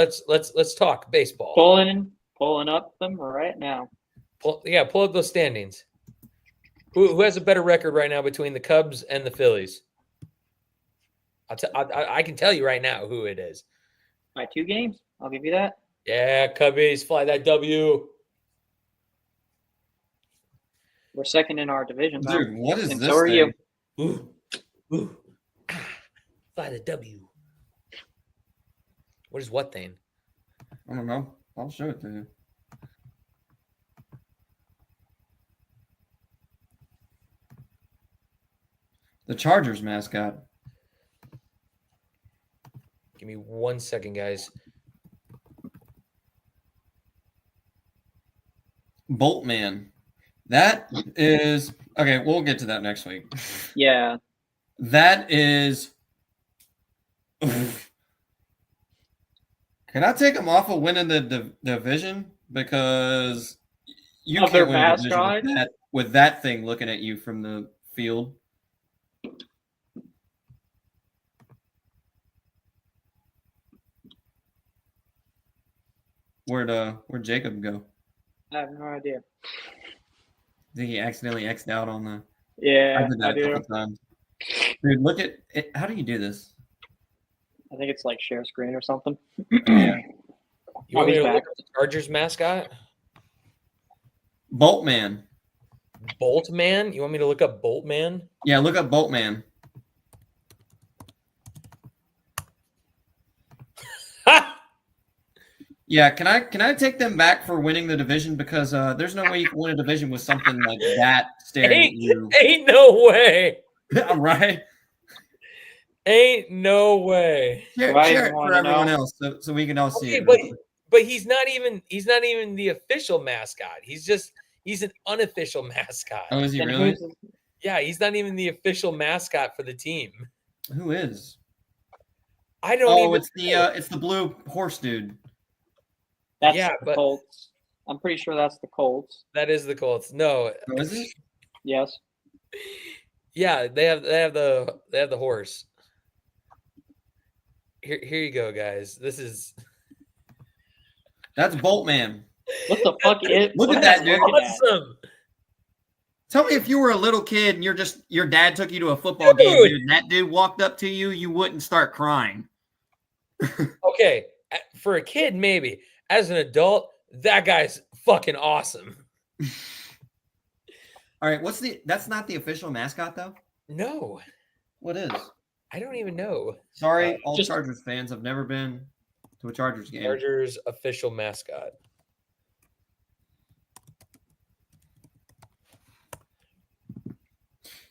talk baseball. Pulling up them right now. Pull up those standings. Who has a better record right now between the Cubs and the Phillies? I can tell you right now who it is. By 2 games, I'll give you that. Yeah, Cubbies, fly that W. We're second in our division, dude. though. What is and this? So are thing? you. Fly the W. What is what thing? I don't know. I'll show it to you. The Chargers mascot. Give me 1 second, guys. Boltman. That is okay. We'll get to that next week. Yeah. That is. Can I take them off of winning the division? Because you of can't their win the mascot division with that thing looking at you from the field. Where'd Jacob go? I have no idea. I think he accidentally X'd out on the. Yeah, I did that a couple times. Dude, look at it. How do you do this? I think it's like share screen or something. Yeah. You want me to look at the Chargers mascot? Boltman. Boltman? You want me to look up Boltman? Yeah, look up Boltman. Yeah, can I take them back for winning the division because there's no way you can win a division with something like that staring at you. Ain't no way. Right? Ain't no way. Share it for everyone else so we can all see it. But he's not even the official mascot. He's an unofficial mascot. Oh, is he really? Yeah, he's not even the official mascot for the team. Who is? I don't even it's the blue horse dude. That's the Colts. I'm pretty sure that's the Colts. That is the Colts. No. Oh, is it? Yes. Yeah, they have the horse. Here you go, guys. That's Boltman. What the fuck is? Look at that, dude. Awesome. Tell me if you were a little kid and your dad took you to a football game, dude, and that dude walked up to you, you wouldn't start crying. Okay, for a kid, maybe. As an adult, that guy's fucking awesome. All right, that's not the official mascot though? No. What is? I don't even know. Sorry, all Chargers fans. I've never been to a Chargers game. Chargers official mascot.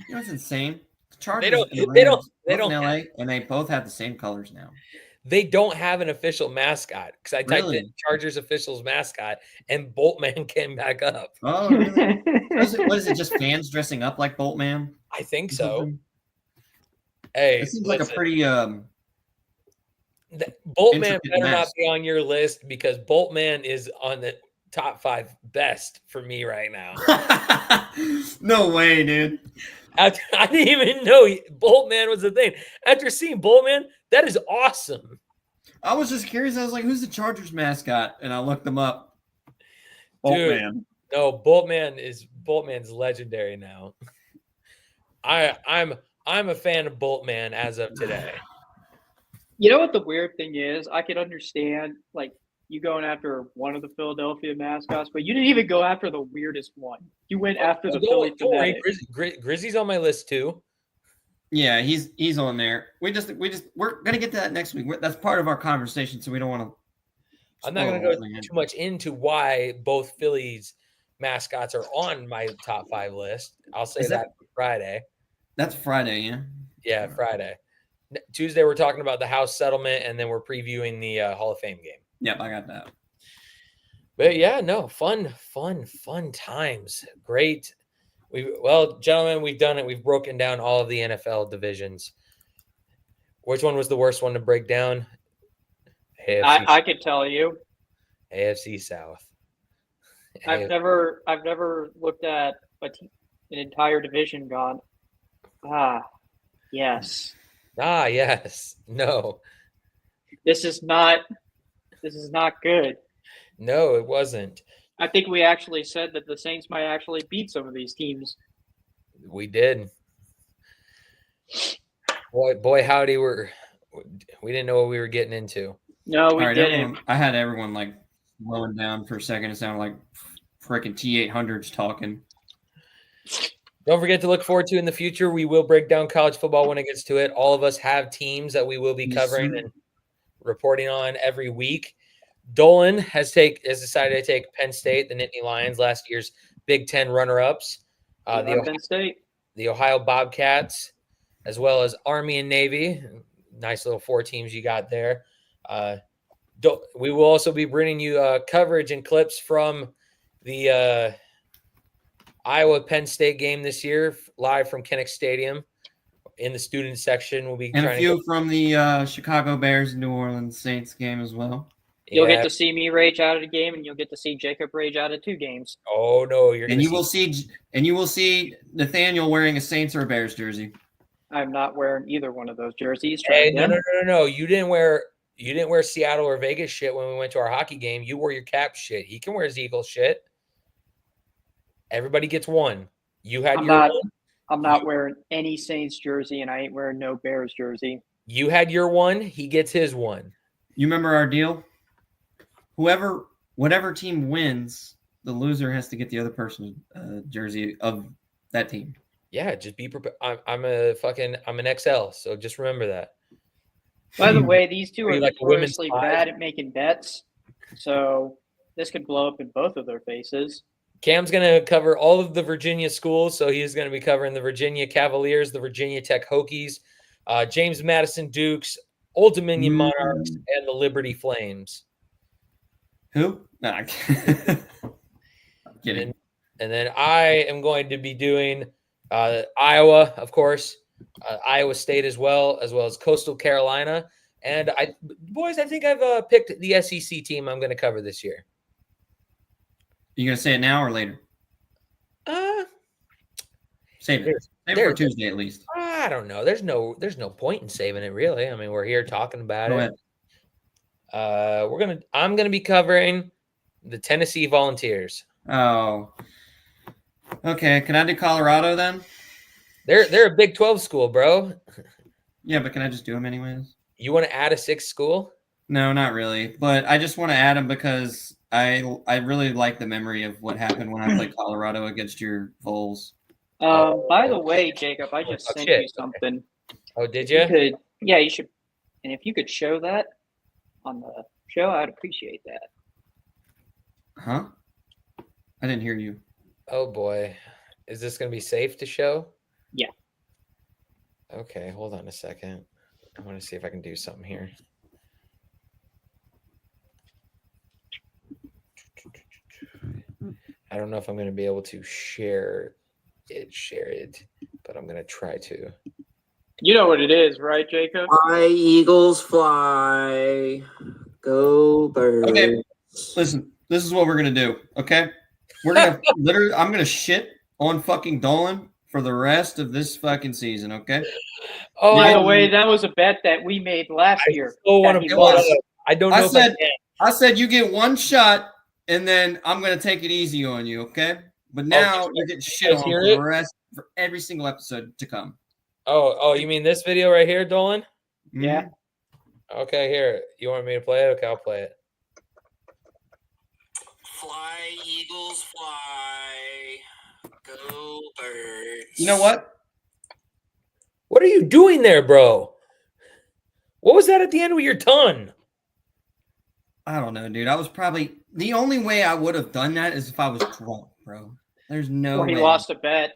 You know what's insane? The Chargers they don't in LA, and they both have the same colors now. They don't have an official mascot because I typed in Chargers officials mascot and Boltman came back up. Oh, really? What is it? Just fans dressing up like Boltman? I think so. Hey, it seems like a pretty. Boltman better not be on your list because Boltman is on the top 5 best for me right now. No way, dude. I didn't even know Boltman was a thing. After seeing Boltman, that is awesome. I was just curious. I was like, who's the Chargers mascot? And I looked them up. Boltman. No, Boltman's legendary now. I'm a fan of Boltman as of today. You know what the weird thing is? I could understand like you going after one of the Philadelphia mascots, but you didn't even go after the weirdest one. You went after the Philly fanatic. Grizzy's on my list too. Yeah, he's on there. We're gonna get to that next week. That's part of our conversation, so we don't want to. I'm not gonna go too much into why both Phillies mascots are on my top 5 list. I'll say that Friday. That's Friday, yeah. Yeah, Friday. Tuesday we're talking about the House settlement, and then we're previewing the Hall of Fame game. Yep, I got that. But yeah, no, fun times. Great. Gentlemen, we've done it. We've broken down all of the NFL divisions. Which one was the worst one to break down? I could tell you. AFC South. I've never looked at an entire division gone. Yes. Yes. No. This is not good. No, it wasn't. I think we actually said that the Saints might actually beat some of these teams. We did. Boy, howdy, we didn't know what we were getting into. No, we didn't. I had everyone like slowing down for a second. It sounded like freaking T800s talking. Don't forget to look forward to in the future. We will break down college football when it gets to it. All of us have teams that we will be covering and reporting on every week. Dolan has decided to take Penn State, the Nittany Lions, last year's Big Ten runner-ups. Penn State. The Ohio Bobcats, as well as Army and Navy. Nice little 4 teams you got there. We will also be bringing you coverage and clips from the Iowa Penn State game this year, live from Kinnick Stadium. In the student section, we'll be a few from the Chicago Bears New Orleans Saints game as well. You'll get to see me rage out of the game, and you'll get to see Jacob rage out of 2 games. Oh no, you will see Nathaniel wearing a Saints or a Bears jersey. I'm not wearing either one of those jerseys. Hey, no. You didn't wear Seattle or Vegas shit when we went to our hockey game. You wore your Cap shit. He can wear his Eagles shit. Everybody gets one. You had one. I'm not wearing any Saints jersey, and I ain't wearing no Bears jersey. You had your one. He gets his one. You remember our deal? Whatever team wins, the loser has to get the other person's jersey of that team. Yeah, just be prepared. I'm an XL, so just remember that. By the way, these two are notoriously bad at making bets, so this could blow up in both of their faces. Cam's going to cover all of the Virginia schools, so he's going to be covering the Virginia Cavaliers, the Virginia Tech Hokies, James Madison Dukes, Old Dominion Monarchs, and the Liberty Flames. Who? No, I'm kidding. And then I am going to be doing Iowa, of course, Iowa State as well as Coastal Carolina. And I think I've picked the SEC team I'm going to cover this year. You going to say it now or later? Save it. Save it for Tuesday at least. I don't know. There's no point in saving it, really. I mean, we're here talking about it. I'm gonna be covering the Tennessee Volunteers. Oh, okay. Can I do Colorado then? They're a Big 12 school, bro. Yeah, but can I just do them anyways? You want to add a sixth school? No, not really. But I just want to add them because I really like the memory of what happened when I played Colorado against your Vols. By the way, Jacob, I just sent you something. Oh, did you? You should. And if you could show that on the show, I'd appreciate that. Huh? I didn't hear you. Oh boy, is this gonna be safe to show? Yeah. Okay, hold on a second. I want to see if I can do something here. I don't know if I'm going to be able to share it, but I'm going to try to. You know what it is, right, Jacob? Fly, Eagles, fly. Go birds. Okay, listen, this is what we're going to do, okay? We're going to I'm going to shit on fucking Dolan for the rest of this fucking season, okay? Oh, by the way, that was a bet that we made last year. I don't know. I said you get one shot, and then I'm going to take it easy on you, okay? But now you're getting shit on for the rest for every single episode to come. Oh, you mean this video right here, Dolan? Yeah. Okay, here. You want me to play it? Okay, I'll play it. Fly, Eagles, fly. Go birds. You know what? What are you doing there, bro? What was that at the end of your tongue? I don't know, dude. I was probably the only way I would have done that is if I was drunk, bro. There's no way. He lost a bet.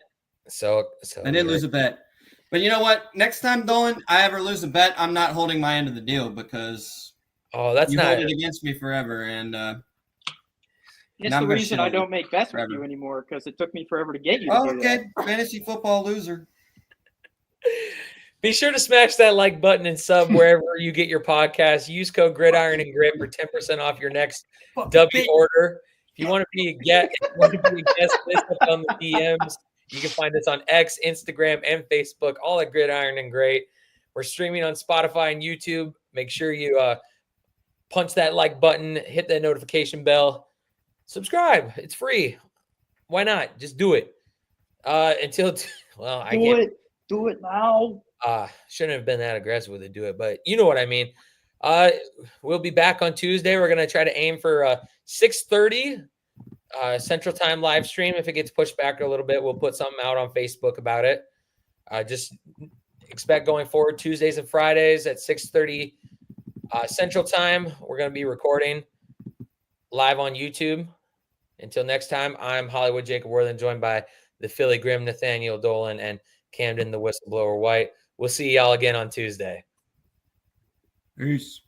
So I did lose a bet. But you know what? Next time, Dolan, I ever lose a bet, I'm not holding my end of the deal because hold it against me forever. And it's the reason I don't make bets with you anymore because it took me forever to get you. To do that. Fantasy football loser. Be sure to smash that like button and sub wherever you get your podcast. Use code Gridiron and Grit for 10% off your next W order. If you want to be a guest, list up on the DMs. You can find us on X, Instagram, and Facebook, all at Gridiron and Great. We're streaming on Spotify and YouTube. Make sure you punch that like button, hit that notification bell, subscribe. It's free. Why not? Just do it. Do it now. Shouldn't have been that aggressive with it. Do it, but you know what I mean. We'll be back on Tuesday. We're gonna try to aim for 6:30 Central Time live stream. If it gets pushed back a little bit, we'll put something out on Facebook about it. Just expect going forward Tuesdays and Fridays at 6:30 Central Time. We're gonna be recording live on YouTube. Until next time, I'm Hollywood Jacob Worthen, joined by the Philly Grim Nathaniel Dolan and Camden the Whistleblower White. We'll see y'all again on Tuesday. Peace.